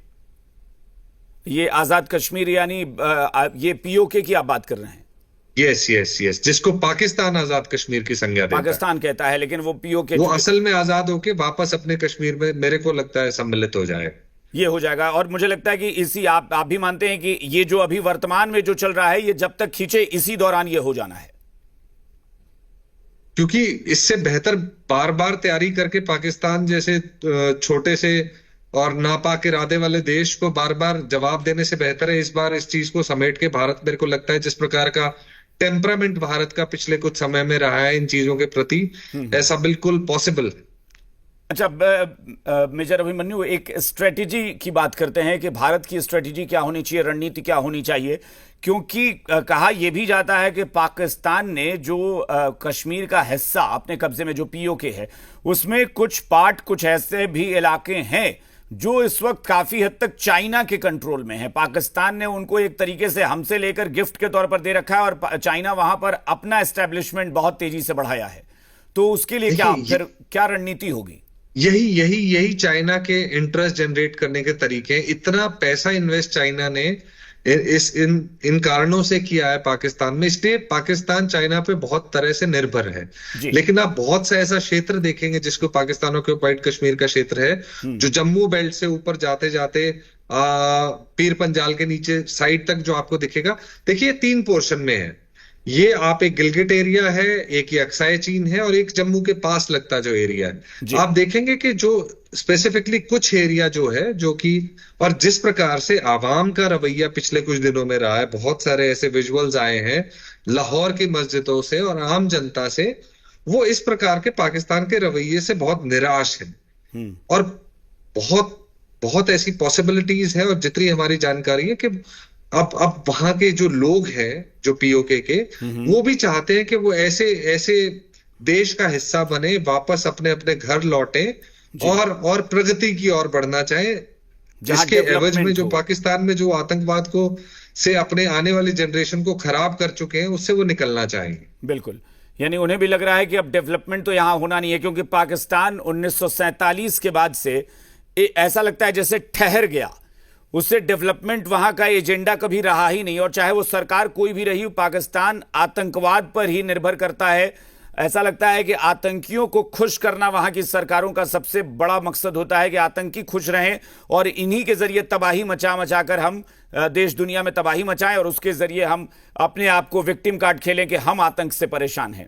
ये आजाद कश्मीर यानी ये पीओके की आप बात कर रहे हैं? यस, जिसको पाकिस्तान आजाद कश्मीर की संज्ञा देता है, पाकिस्तान कहता है, लेकिन वो पीओके वो असल में आजाद होके वापस अपने कश्मीर में मेरे को लगता है सम्मिलित हो जाए, ये हो जाएगा। और मुझे लगता है कि इसी आप भी मानते हैं कि ये जो अभी वर्तमान में जो चल रहा है, ये जब तक खींचे इसी दौरान ये हो जाना है, क्योंकि इससे बेहतर बार बार तैयारी करके पाकिस्तान जैसे छोटे से और नापाक इरादे वाले देश को बार बार जवाब देने से बेहतर है इस बार इस चीज को समेट के भारत, मेरे को लगता है जिस प्रकार का टेम्परामेंट भारत का पिछले कुछ समय में रहा है इन चीजों के प्रति, ऐसा बिल्कुल पॉसिबल है। अच्छा मेजर अभिमन्यु, एक स्ट्रेटेजी की बात करते हैं कि भारत की स्ट्रेटेजी क्या होनी चाहिए, रणनीति क्या होनी चाहिए, क्योंकि कहा यह भी जाता है कि पाकिस्तान ने जो कश्मीर का हिस्सा अपने कब्जे में जो पीओके है, उसमें कुछ पार्ट, कुछ ऐसे भी इलाके हैं जो इस वक्त काफी हद तक चाइना के कंट्रोल में है। पाकिस्तान ने उनको एक तरीके से हमसे लेकर गिफ्ट के तौर पर दे रखा है और चाइना वहां पर अपना एस्टेब्लिशमेंट बहुत तेजी से बढ़ाया है। तो उसके लिए क्या रणनीति होगी? यही चाइना के इंटरेस्ट जनरेट करने के तरीके हैं। इतना पैसा इन्वेस्ट चाइना ने इन कारणों से किया है पाकिस्तान में, इसलिए पाकिस्तान चाइना पे बहुत तरह से निर्भर है। लेकिन आप बहुत सा ऐसा क्षेत्र देखेंगे जिसको पाकिस्तान ऑक्यूपाइड कश्मीर का क्षेत्र है, जो जम्मू बेल्ट से ऊपर जाते जाते पीर पंजाल के नीचे साइड तक जो आपको दिखेगा, देखिए 3 पोर्शन में है। ये आप एक गिलगिट एरिया है, एक ये अक्साई चीन है और एक जम्मू के पास लगता जो एरिया है। आप देखेंगे कि जो स्पेसिफिकली कुछ एरिया जो है, जो कि और जिस प्रकार से आवाम का रवैया पिछले कुछ दिनों में रहा है, बहुत सारे ऐसे विजुअल्स आए हैं लाहौर की मस्जिदों से और आम जनता से, वो इस प्रकार के पाकिस्तान के रवैये से बहुत निराश है। और बहुत ऐसी पॉसिबिलिटीज है, और जितनी हमारी जानकारी है कि अब वहां के जो लोग हैं जो पीओके के, वो भी चाहते हैं कि वो ऐसे देश का हिस्सा बने, वापस अपने अपने घर लौटे और प्रगति की ओर बढ़ना चाहे, जिसके एवज में जो पाकिस्तान में जो आतंकवाद को से अपने आने वाली जनरेशन को खराब कर चुके हैं, उससे वो निकलना चाहेंगे। बिल्कुल, यानी उन्हें भी लग रहा है कि अब डेवलपमेंट तो यहां होना नहीं है, क्योंकि पाकिस्तान 1947 के बाद से ऐसा लगता है जैसे ठहर गया। उससे डेवलपमेंट वहां का एजेंडा कभी रहा ही नहीं, और चाहे वो सरकार कोई भी रही, पाकिस्तान आतंकवाद पर ही निर्भर करता है। ऐसा लगता है कि आतंकियों को खुश करना वहां की सरकारों का सबसे बड़ा मकसद होता है कि आतंकी खुश रहें और इन्हीं के जरिए तबाही मचा मचा कर हम देश दुनिया में तबाही मचाएं और उसके जरिए हम अपने आप को विक्टिम कार्ड खेलें कि हम आतंक से परेशान हैं।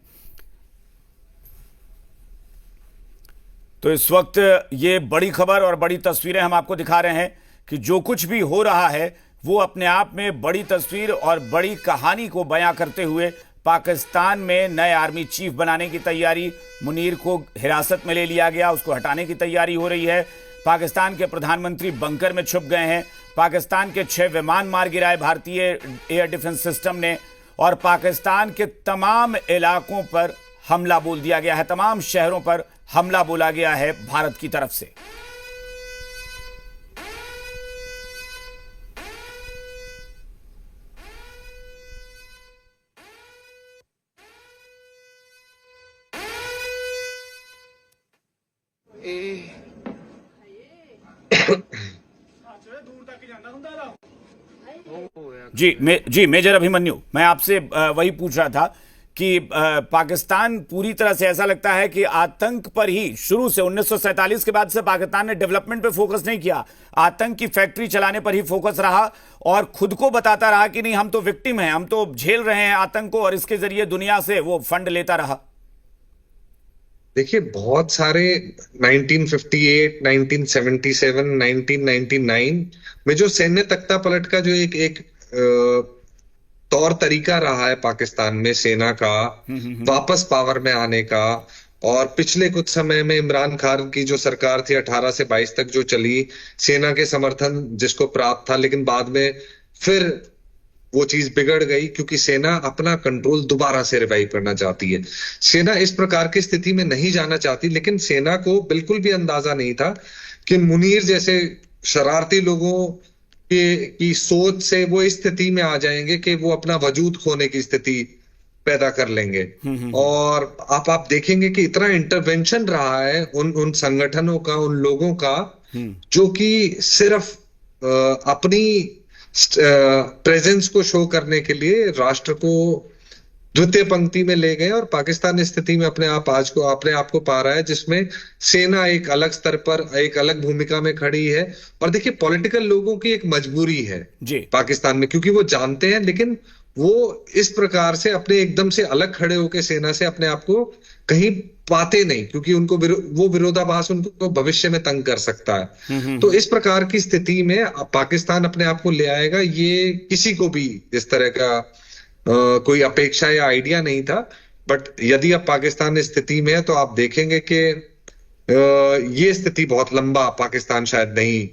तो इस वक्त ये बड़ी खबर और बड़ी तस्वीरें हम आपको दिखा रहे हैं कि जो कुछ भी हो रहा है वो अपने आप में बड़ी तस्वीर और बड़ी कहानी को बयां करते हुए पाकिस्तान में नए आर्मी चीफ बनाने की तैयारी, मुनीर को हिरासत में ले लिया गया, उसको हटाने की तैयारी हो रही है। पाकिस्तान के प्रधानमंत्री बंकर में छुप गए हैं। पाकिस्तान के 6 विमान मार गिराए भारतीय एयर डिफेंस सिस्टम ने, और पाकिस्तान के तमाम इलाकों पर हमला बोल दिया गया है, तमाम शहरों पर हमला बोला गया है भारत की तरफ से। जी मेजर अभिमन्यु, मैं आपसे वही पूछ रहा था कि पाकिस्तान पूरी तरह से ऐसा लगता है कि आतंक पर ही शुरू से 1947 के बाद से पाकिस्तान ने डेवलपमेंट पे फोकस नहीं किया, आतंक की फैक्ट्री चलाने पर ही फोकस रहा और खुद को बताता रहा कि नहीं हम तो विक्टिम हैं, हम तो झेल रहे हैं आतंक को, और इसके जरिए दुनिया से वो फंड लेता रहा। देखिए, बहुत सारे 1958, 1977, 1999 में जो सैन्य तख्ता पलट का जो एक तौर तरीका रहा है पाकिस्तान में सेना का वापस पावर में आने का, और पिछले कुछ समय में इमरान खान की जो सरकार थी 18 से 22 तक जो चली, सेना के समर्थन जिसको प्राप्त था, लेकिन बाद में फिर वो चीज बिगड़ गई क्योंकि सेना अपना कंट्रोल दोबारा से रिवाइव करना चाहती है। सेना इस प्रकार की स्थिति में नहीं जाना चाहती, लेकिन सेना को बिल्कुल भी अंदाजा नहीं था कि मुनीर जैसे शरारती लोगों की सोच से वो इस स्थिति में आ जाएंगे कि वो अपना वजूद खोने की स्थिति पैदा कर लेंगे। और आप देखेंगे कि इतना इंटरवेंशन रहा है उन संगठनों का, उन लोगों का, जो कि सिर्फ अपनी प्रेजेंस को शो करने के लिए राष्ट्र को द्वितीय पंक्ति में ले गए, और पाकिस्तान इस स्थिति में अपने आप को पा रहा है जिसमें सेना एक अलग स्तर पर एक अलग भूमिका में खड़ी है। और देखिए, पॉलिटिकल लोगों की एक मजबूरी है पाकिस्तान में, क्योंकि वो जानते हैं, लेकिन वो इस प्रकार से अपने एकदम से अलग खड़े होकर सेना से अपने आप को कहीं पाते नहीं, क्योंकि उनको वो विरोधाभास उनको भविष्य में तंग कर सकता है। तो इस प्रकार की स्थिति में पाकिस्तान अपने आप को ले आएगा, ये किसी को भी इस तरह का कोई अपेक्षा या आइडिया नहीं था। बट यदि अब पाकिस्तान इस स्थिति में है तो आप देखेंगे कि ये स्थिति बहुत लंबा पाकिस्तान शायद नहीं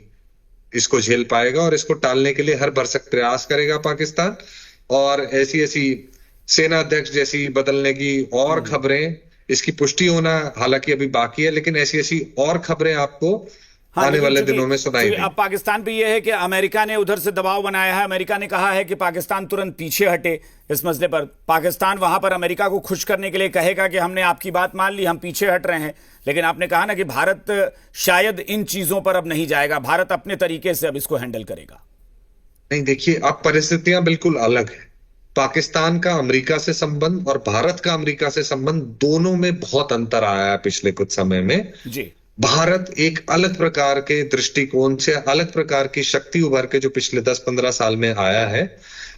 इसको झेल पाएगा, और इसको टालने के लिए हर भरसक प्रयास करेगा पाकिस्तान। और ऐसी सेना अध्यक्ष जैसी बदलने की और खबरें, इसकी पुष्टि होना हालांकि अभी बाकी है, लेकिन ऐसी और खबरें आपको आने वाले दिनों में सुनाई देंगी। अब पाकिस्तान पे यह है कि अमेरिका ने उधर से दबाव बनाया है। अमेरिका ने कहा है कि पाकिस्तान तुरंत पीछे हटे इस मसले पर। पाकिस्तान वहां पर अमेरिका को खुश करने के लिए कहेगा कि हमने आपकी बात मान ली, हम पीछे हट रहे हैं। लेकिन आपने कहा ना कि भारत शायद इन चीजों पर अब नहीं जाएगा, भारत अपने तरीके से अब इसको हैंडल करेगा। नहीं, देखिए, अब परिस्थितियां बिल्कुल अलग है। पाकिस्तान का अमेरिका से संबंध और भारत का अमेरिका से संबंध दोनों में बहुत अंतर आया है पिछले कुछ समय में जी। भारत एक अलग प्रकार के दृष्टिकोण से, अलग प्रकार की शक्ति उभर के जो पिछले 10-15 साल में आया है।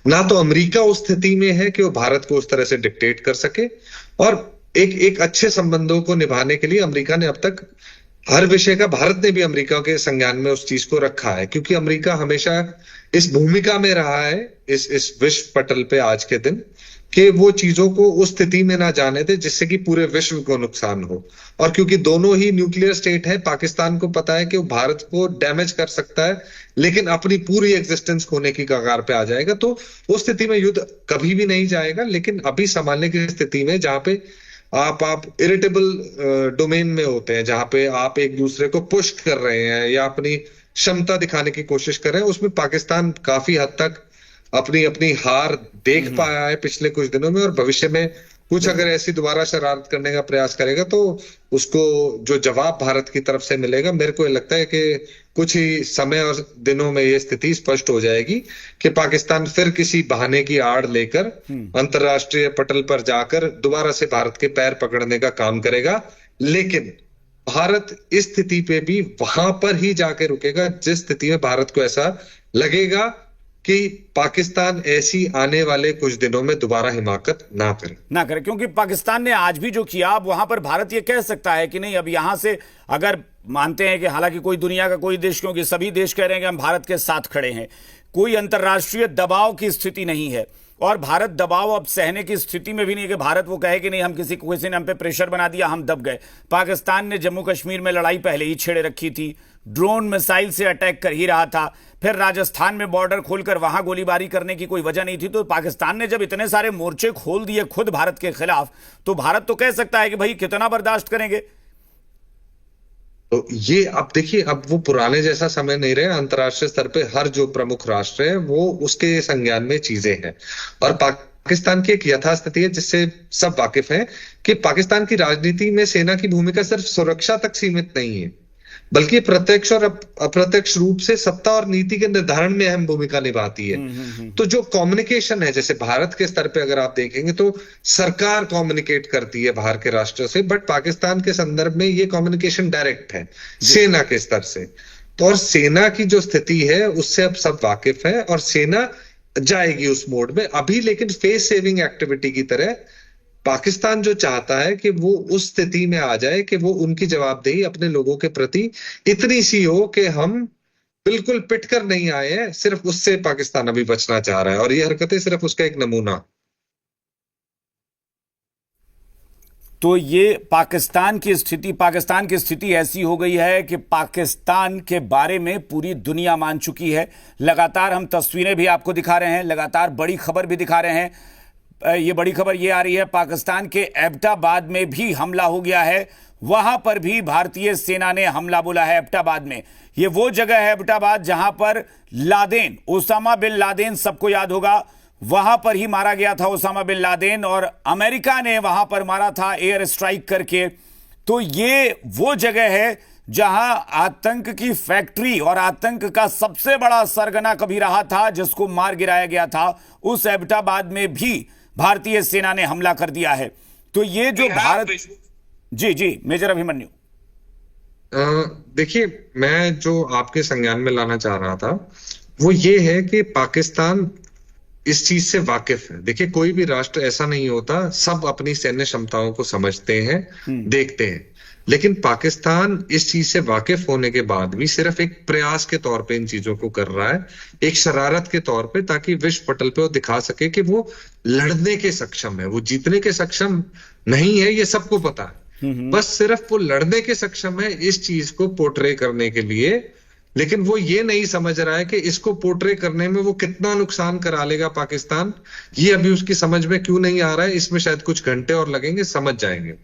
ना तो अमेरिका उस स्थिति में है कि वो भारत को उस तरह से डिक्टेट कर सके, और एक अच्छे संबंधों को निभाने के लिए अमेरिका ने अब तक हर विषय का, भारत ने भी अमेरिका के संज्ञान में उस चीज को रखा है, क्योंकि अमेरिका हमेशा इस भूमिका में रहा है इस विश्व पटल पे आज के दिन, कि वो चीजों को उस स्थिति में ना जाने दे जिससे कि पूरे विश्व को नुकसान हो। और क्योंकि दोनों ही न्यूक्लियर स्टेट है, पाकिस्तान को पता है कि वो भारत को डैमेज कर सकता है, लेकिन अपनी पूरी एग्जिस्टेंस खोने की कगार पे आ जाएगा। तो उस स्थिति में युद्ध कभी भी नहीं जाएगा, लेकिन अभी संभालने की स्थिति में जहां पे आप इरिटेबल डोमेन में होते हैं, जहां पे आप एक दूसरे को पुश कर रहे हैं या अपनी क्षमता दिखाने की कोशिश कर रहे हैं, उसमें पाकिस्तान काफी हद तक अपनी हार देख पाया है पिछले कुछ दिनों में, और भविष्य में कुछ अगर ऐसी दोबारा शरारत करने का प्रयास करेगा तो उसको जो जवाब भारत की तरफ से मिलेगा, मेरे को ये लगता है कि कुछ ही समय और दिनों में ये स्थिति स्पष्ट हो जाएगी कि पाकिस्तान फिर किसी बहाने की आड़ लेकर अंतरराष्ट्रीय पटल पर जाकर दोबारा से भारत के पैर पकड़ने का काम करेगा। लेकिन भारत इस स्थिति पे भी वहां पर ही जाके रुकेगा जिस स्थिति में भारत को ऐसा लगेगा कि पाकिस्तान ऐसी आने वाले कुछ दिनों में दोबारा हिमाकत ना करे। क्योंकि पाकिस्तान ने आज भी जो किया, अब वहां पर भारत ये कह सकता है कि नहीं, अब यहां से अगर मानते हैं कि हालांकि कोई दुनिया का कोई देश, क्योंकि सभी देश कह रहे हैं कि हम भारत के साथ खड़े हैं, कोई अंतर्राष्ट्रीय दबाव की स्थिति नहीं है और भारत दबाव अब सहने की स्थिति में भी नहीं है कि भारत वो कहे कि नहीं हम किसी ने हम पे प्रेशर बना दिया, हम दब गए। पाकिस्तान ने जम्मू कश्मीर में लड़ाई पहले ही छेड़े रखी थी, ड्रोन मिसाइल से अटैक कर ही रहा था, फिर राजस्थान में बॉर्डर खोलकर वहां गोलीबारी करने की कोई वजह नहीं थी। तो पाकिस्तान ने जब इतने सारे मोर्चे खोल दिए खुद भारत के खिलाफ, तो भारत तो कह सकता है कि भाई कितना बर्दाश्त करेंगे। तो ये अब देखिए, अब वो पुराने जैसा समय नहीं रहे। अंतर्राष्ट्रीय स्तर पे हर जो प्रमुख राष्ट्र है वो उसके संज्ञान में चीजें हैं और पाकिस्तान की एक यथास्थिति है जिससे सब वाकिफ हैं कि पाकिस्तान की राजनीति में सेना की भूमिका सिर्फ सुरक्षा तक सीमित नहीं है, बल्कि प्रत्यक्ष और अप्रत्यक्ष रूप से सत्ता और नीति के निर्धारण में अहम भूमिका निभाती है। तो जो कम्युनिकेशन है, जैसे भारत के स्तर पे अगर आप देखेंगे तो सरकार कम्युनिकेट करती है बाहर के राष्ट्रों से, बट पाकिस्तान के संदर्भ में ये कम्युनिकेशन डायरेक्ट है सेना के स्तर से। तो और सेना की जो स्थिति है उससे अब सब वाकिफ है और सेना जाएगी उस मोड में अभी। लेकिन फेस सेविंग एक्टिविटी की तरह पाकिस्तान जो चाहता है कि वो उस स्थिति में आ जाए कि वो उनकी जवाबदेही अपने लोगों के प्रति इतनी सी हो कि हम बिल्कुल पिट कर नहीं आए हैं, सिर्फ उससे पाकिस्तान अभी बचना चाह रहा है और ये हरकतें सिर्फ उसका एक नमूना। तो ये पाकिस्तान की स्थिति ऐसी हो गई है कि पाकिस्तान के बारे में पूरी दुनिया मान चुकी है। लगातार हम तस्वीरें भी आपको दिखा रहे हैं, लगातार बड़ी खबर भी दिखा रहे हैं। ये बड़ी खबर ये आ रही है, पाकिस्तान के एबटाबाद में भी हमला हो गया है, वहां पर भी भारतीय सेना ने हमला बोला है। एबटाबाद में, ये वो जगह है एबटाबाद जहां पर लादेन, ओसामा बिन लादेन, सबको याद होगा, वहां पर ही मारा गया था ओसामा बिन लादेन और अमेरिका ने वहां पर मारा था एयर स्ट्राइक करके। तो ये वो जगह है जहां आतंक की फैक्ट्री और आतंक का सबसे बड़ा सरगना कभी रहा था, जिसको मार गिराया गया था। उस एबटाबाद में भी भारतीय सेना ने हमला कर दिया है। तो ये जो भारत, जी मेजर अभिमन्यु। देखिए, मैं जो आपके संज्ञान में लाना चाह रहा था वो ये है कि पाकिस्तान इस चीज से वाकिफ है। देखिए, कोई भी राष्ट्र ऐसा नहीं होता, सब अपनी सैन्य क्षमताओं को समझते हैं, देखते हैं, लेकिन पाकिस्तान इस चीज से वाकिफ होने के बाद भी सिर्फ एक प्रयास के तौर पे इन चीजों को कर रहा है, एक शरारत के तौर पे, ताकि विश्व पटल पे वो दिखा सके कि वो लड़ने के सक्षम है। वो जीतने के सक्षम नहीं है, ये सबको पता है, बस सिर्फ वो लड़ने के सक्षम है इस चीज को पोर्ट्रे करने के लिए। लेकिन वो ये नहीं समझ रहा है कि इसको पोर्ट्रे करने में वो कितना नुकसान करा लेगा पाकिस्तान, ये अभी उसकी समझ में क्यों नहीं आ रहा है। इसमें शायद कुछ घंटे और लगेंगे, समझ जाएंगे।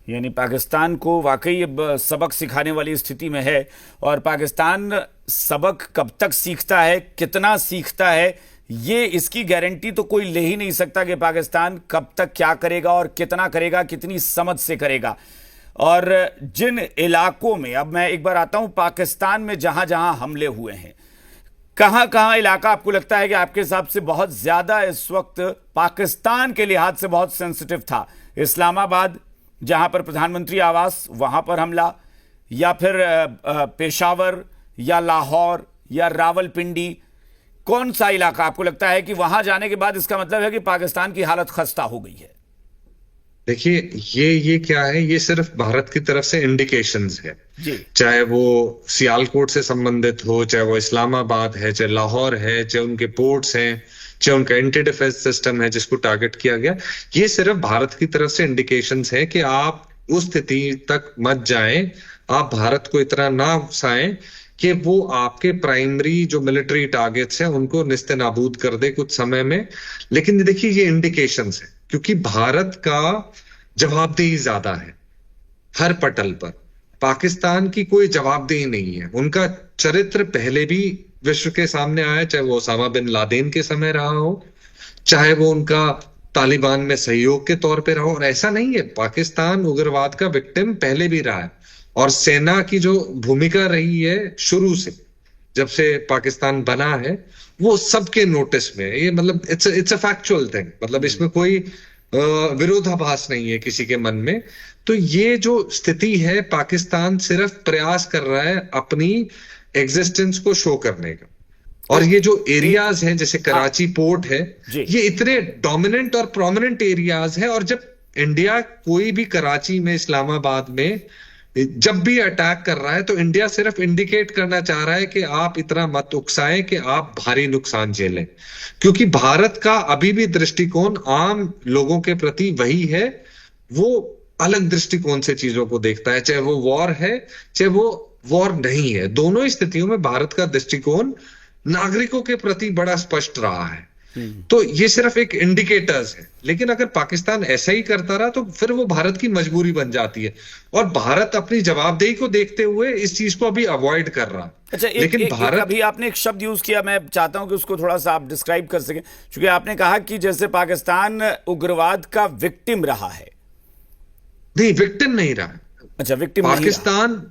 यानी पाकिस्तान को वाकई अब सबक सिखाने वाली स्थिति में है और पाकिस्तान सबक कब तक सीखता है, कितना सीखता है, ये इसकी गारंटी तो कोई ले ही नहीं सकता कि पाकिस्तान कब तक क्या करेगा और कितना करेगा, कितनी समझ से करेगा। और जिन इलाकों में, अब मैं एक बार आता हूं पाकिस्तान में, जहां जहां हमले हुए हैं, कहां कहां इलाका आपको लगता है कि आपके हिसाब से बहुत ज्यादा इस वक्त पाकिस्तान के लिहाज से बहुत सेंसिटिव था? इस्लामाबाद, जहां पर प्रधानमंत्री आवास, वहां पर हमला, या फिर पेशावर या लाहौर या रावलपिंडी, कौन सा इलाका आपको लगता है कि वहां जाने के बाद इसका मतलब है कि पाकिस्तान की हालत खस्ता हो गई है? देखिए, ये क्या है, ये सिर्फ भारत की तरफ से इंडिकेशंस है, चाहे वो सियालकोट से संबंधित हो, चाहे वो इस्लामाबाद है, चाहे लाहौर है, चाहे उनके पोर्ट्स हैं, चाहे उनका एंटी डिफेंस सिस्टम है जिसको टारगेट किया गया। ये सिर्फ भारत की तरफ से इंडिकेशंस है कि आप उस स्थिति तक मत जाएं, आप भारत को इतना ना उकसाएं कि वो आपके प्राइमरी जो मिलिट्री टारगेट्स हैं उनको निस्ते नाबूद कर दे कुछ समय में। लेकिन देखिए, ये इंडिकेशंस है, क्योंकि भारत का जवाबदेही ज्यादा है हर पटल पर। पाकिस्तान की कोई जवाबदेही नहीं है। उनका चरित्र पहले भी विश्व के सामने आया, चाहे वो ओसामा बिन लादेन के समय रहा हो, चाहे वो उनका तालिबान में सहयोग के तौर पे रहा। और ऐसा नहीं है, पाकिस्तान उग्रवाद का विक्टिम पहले भी रहा है, और सेना की जो भूमिका रही है शुरू से, जब से पाकिस्तान बना है, वो सबके नोटिस में है। ये मतलब इट्स अ फैक्चुअल थिंग, मतलब इसमें कोई विरोधाभास नहीं है किसी के मन में। तो ये जो स्थिति है, पाकिस्तान सिर्फ प्रयास कर रहा है अपनी एग्जिस्टेंस को शो करने का। और ये जो एरियाज हैं, जैसे कराची पोर्ट है, जी। ये इतने डोमिनेंट और प्रोमिनेंट एरियाज हैं। और जब इंडिया कोई भी कराची में, इस्लामाबाद में जब भी अटैक कर रहा है, तो इंडिया सिर्फ इंडिकेट करना चाह रहा है कि आप इतना मत उकसाएं कि आप भारी नुकसान झेलें। क्योंकि भारत का अभी भी दृष्टिकोण आम लोगों के प्रति वही है, वो अलग दृष्टिकोण से चीजों को देखता है, चाहे वो वॉर है चाहे वो वॉर नहीं है। दोनों ही स्थितियों में भारत का दृष्टिकोण नागरिकों के प्रति बड़ा स्पष्ट रहा है। तो ये सिर्फ एक इंडिकेटर्स है। लेकिन अगर पाकिस्तान ऐसा ही करता रहा, तो फिर वो भारत की मजबूरी बन जाती है, और भारत अपनी जवाबदेही को देखते हुए इस चीज को अभी अवॉइड कर रहा। अच्छा, लेकिन भारत अभी आपने एक शब्द यूज किया, मैं चाहता हूं कि उसको थोड़ा सा आप डिस्क्राइब कर सकें, क्योंकि आपने कहा कि जैसे पाकिस्तान उग्रवाद का विक्टिम रहा है। नहीं, विक्टिम नहीं रहा। अच्छा, विक्टिम पाकिस्तान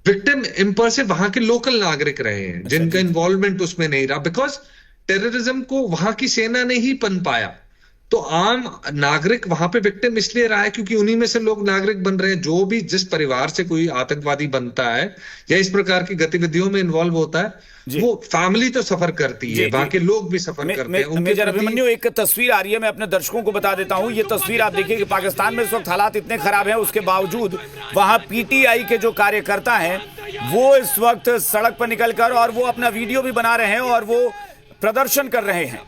विक्टिम इम्पल्सिव वहां के लोकल नागरिक रहे हैं, जिनका इन्वॉल्वमेंट उसमें नहीं रहा, बिकॉज टेररिज्म को वहां की सेना ने ही पनपाया। तो आम नागरिक वहां पे विक्टिम इसलिए रहा है क्योंकि उन्हीं में से लोग नागरिक बन रहे हैं। जो भी जिस परिवार से कोई आतंकवादी बनता है या इस प्रकार की गतिविधियों में इन्वॉल्व होता है, वो फैमिली तो सफर करती है, वहां के लोग भी सफर करते हैं। मेजर अभिमन्यु, एक तस्वीर आ रही है, मैं अपने दर्शकों को बता देता हूं। ये तस्वीर आप देखिए कि पाकिस्तान में इस वक्त हालात इतने खराब हैं, उसके बावजूद वहां पीटीआई के जो कार्यकर्ता हैं वो इस वक्त सड़क पर निकलकर, और वो अपना वीडियो भी बना रहे हैं और वो प्रदर्शन कर रहे हैं।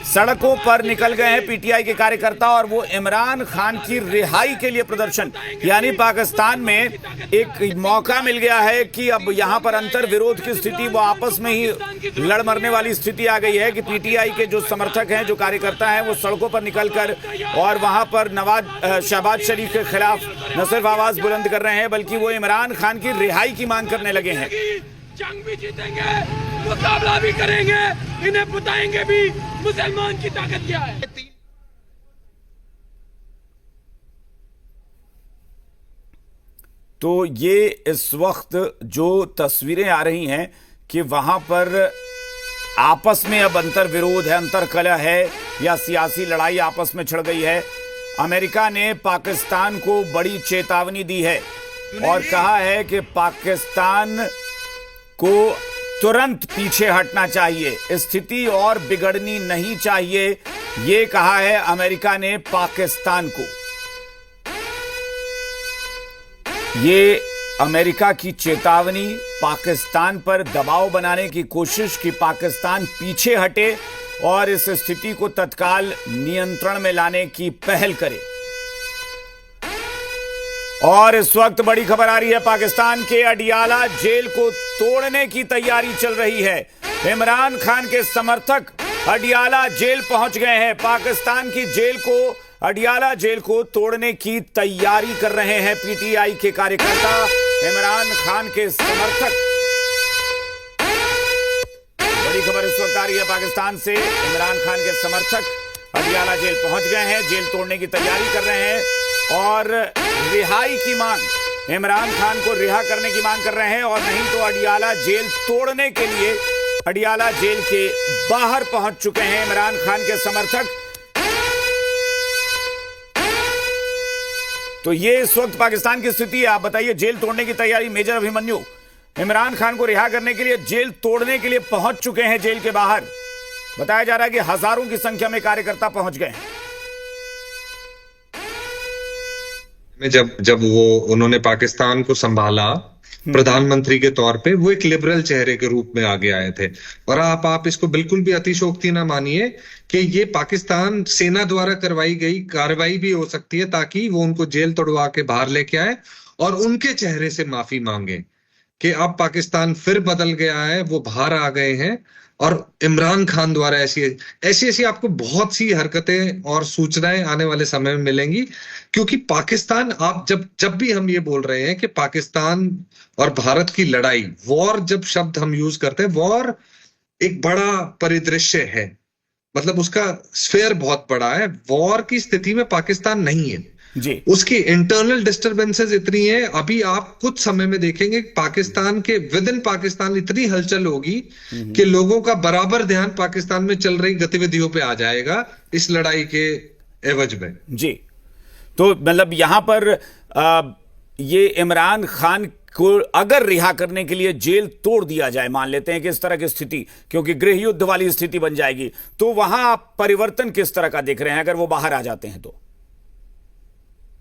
सड़कों पर निकल गए हैं पीटीआई के कार्यकर्ता, और वो इमरान खान की रिहाई के लिए प्रदर्शन। यानी पाकिस्तान में एक मौका मिल गया है कि अब यहां पर अंतर विरोध की स्थिति, वो आपस में ही लड़ मरने वाली स्थिति आ गई है कि पीटीआई के जो समर्थक हैं, जो कार्यकर्ता हैं, वो सड़कों पर निकलकर और वहां पर शहबाज शरीफ के खिलाफ न सिर्फ आवाज बुलंद कर रहे हैं, बल्कि वो इमरान खान की रिहाई की मांग करने लगे हैं। जंग भी जीतेंगे, मुकाबला भी करेंगे, इन्हें बताएंगे भी मुसलमान की ताकत क्या है। तो ये इस वक्त जो तस्वीरें आ रही हैं कि वहां पर आपस में अब अंतर विरोध है, अंतर कलह है, या सियासी लड़ाई आपस में छिड़ गई है। अमेरिका ने पाकिस्तान को बड़ी चेतावनी दी है और कहा है कि पाकिस्तान को तुरंत पीछे हटना चाहिए, स्थिति और बिगड़नी नहीं चाहिए, ये कहा है अमेरिका ने पाकिस्तान को। ये अमेरिका की चेतावनी, पाकिस्तान पर दबाव बनाने की कोशिश कि पाकिस्तान पीछे हटे और इस स्थिति को तत्काल नियंत्रण में लाने की पहल करे। और इस वक्त बड़ी खबर आ रही है, पाकिस्तान के अडियाला जेल को तोड़ने की तैयारी चल रही है। इमरान खान के समर्थक अडियाला जेल पहुंच गए हैं। पाकिस्तान की जेल को, अडियाला जेल को तोड़ने की तैयारी कर रहे हैं पीटीआई के कार्यकर्ता, इमरान खान के समर्थक। बड़ी खबर इस वक्त आ रही है पाकिस्तान से, इमरान खान के समर्थक अडियाला जेल पहुंच गए हैं, जेल तोड़ने की तैयारी कर रहे हैं और रिहाई की मांग, इमरान खान को रिहा करने की मांग कर रहे हैं। और नहीं तो अडियाला जेल तोड़ने के लिए अडियाला जेल के बाहर पहुंच चुके हैं इमरान खान के समर्थक। तो ये इस वक्त पाकिस्तान की स्थिति है। आप बताइए, जेल तोड़ने की तैयारी, मेजर अभिमन्यु इमरान खान को रिहा करने के लिए जेल तोड़ने के लिए पहुंच चुके हैं जेल के बाहर। बताया जा रहा है कि हजारों की संख्या में कार्यकर्ता पहुंच गए हैं। जब वो उन्होंने पाकिस्तान को संभाला प्रधानमंत्री के तौर पे, वो एक लिबरल चेहरे के रूप में आगे आए थे। और आप इसको बिल्कुल भी अतिशोक्ति ना मानिए कि ये पाकिस्तान सेना द्वारा करवाई गई कार्रवाई भी हो सकती है, ताकि वो उनको जेल तोड़वा के बाहर लेके आए और उनके चेहरे से माफी मांगे कि अब पाकिस्तान फिर बदल गया है, वो बाहर आ गए हैं। और इमरान खान द्वारा ऐसी आपको बहुत सी हरकतें और सूचनाएं आने वाले समय में मिलेंगी। क्योंकि पाकिस्तान, आप जब भी हम ये बोल रहे हैं कि पाकिस्तान और भारत की लड़ाई, वॉर जब शब्द हम यूज करते हैं, वॉर एक बड़ा परिदृश्य है। मतलब उसका स्फेयर बहुत बड़ा है। वॉर की स्थिति में पाकिस्तान नहीं है जी। उसकी इंटरनल डिस्टरबेंसेस इतनी है। अभी आप कुछ समय में देखेंगे पाकिस्तान के विद इन पाकिस्तान इतनी हलचल होगी कि लोगों का बराबर ध्यान पाकिस्तान में चल रही गतिविधियों पे आ जाएगा इस लड़ाई के एवज में। जी, तो मतलब यहां पर ये इमरान खान को अगर रिहा करने के लिए जेल तोड़ दिया जाए, मान लेते हैं कि इस तरह की स्थिति, क्योंकि गृह युद्ध वाली स्थिति बन जाएगी, तो वहां आप परिवर्तन किस तरह का देख रहे हैं अगर वो बाहर आ जाते हैं तो?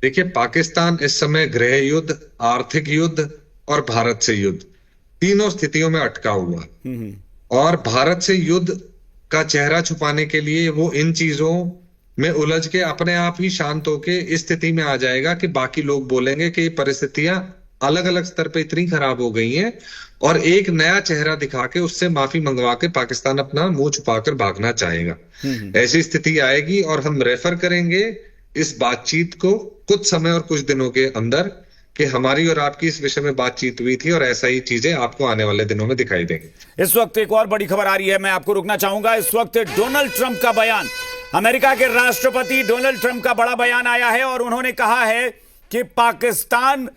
देखिए, पाकिस्तान इस समय गृह युद्ध, आर्थिक युद्ध और भारत से युद्ध तीनों स्थितियों में अटका हुआ, और भारत से युद्ध का चेहरा छुपाने के लिए वो इन चीजों में उलझ के अपने आप ही शांत होके इस स्थिति में आ जाएगा कि बाकी लोग बोलेंगे कि परिस्थितियां अलग अलग स्तर पे इतनी खराब हो गई हैं, और एक नया चेहरा दिखा के उससे माफी मंगवा के पाकिस्तान अपना मुंह छुपाकर भागना चाहेगा। ऐसी स्थिति आएगी और हम रेफर करेंगे इस बातचीत को कुछ समय और कुछ दिनों के अंदर कि हमारी और आपकी इस विषय में बातचीत हुई थी, और ऐसा ही चीजें आपको आने वाले दिनों में दिखाई देंगी। इस वक्त एक और बड़ी खबर आ रही है, मैं आपको रुकना चाहूंगा। इस वक्त डोनाल्ड ट्रंप का बयान, अमेरिका के राष्ट्रपति डोनाल्ड ट्रंप का बड़ा बयान आया है और उन्होंने कहा है कि पाकिस्तान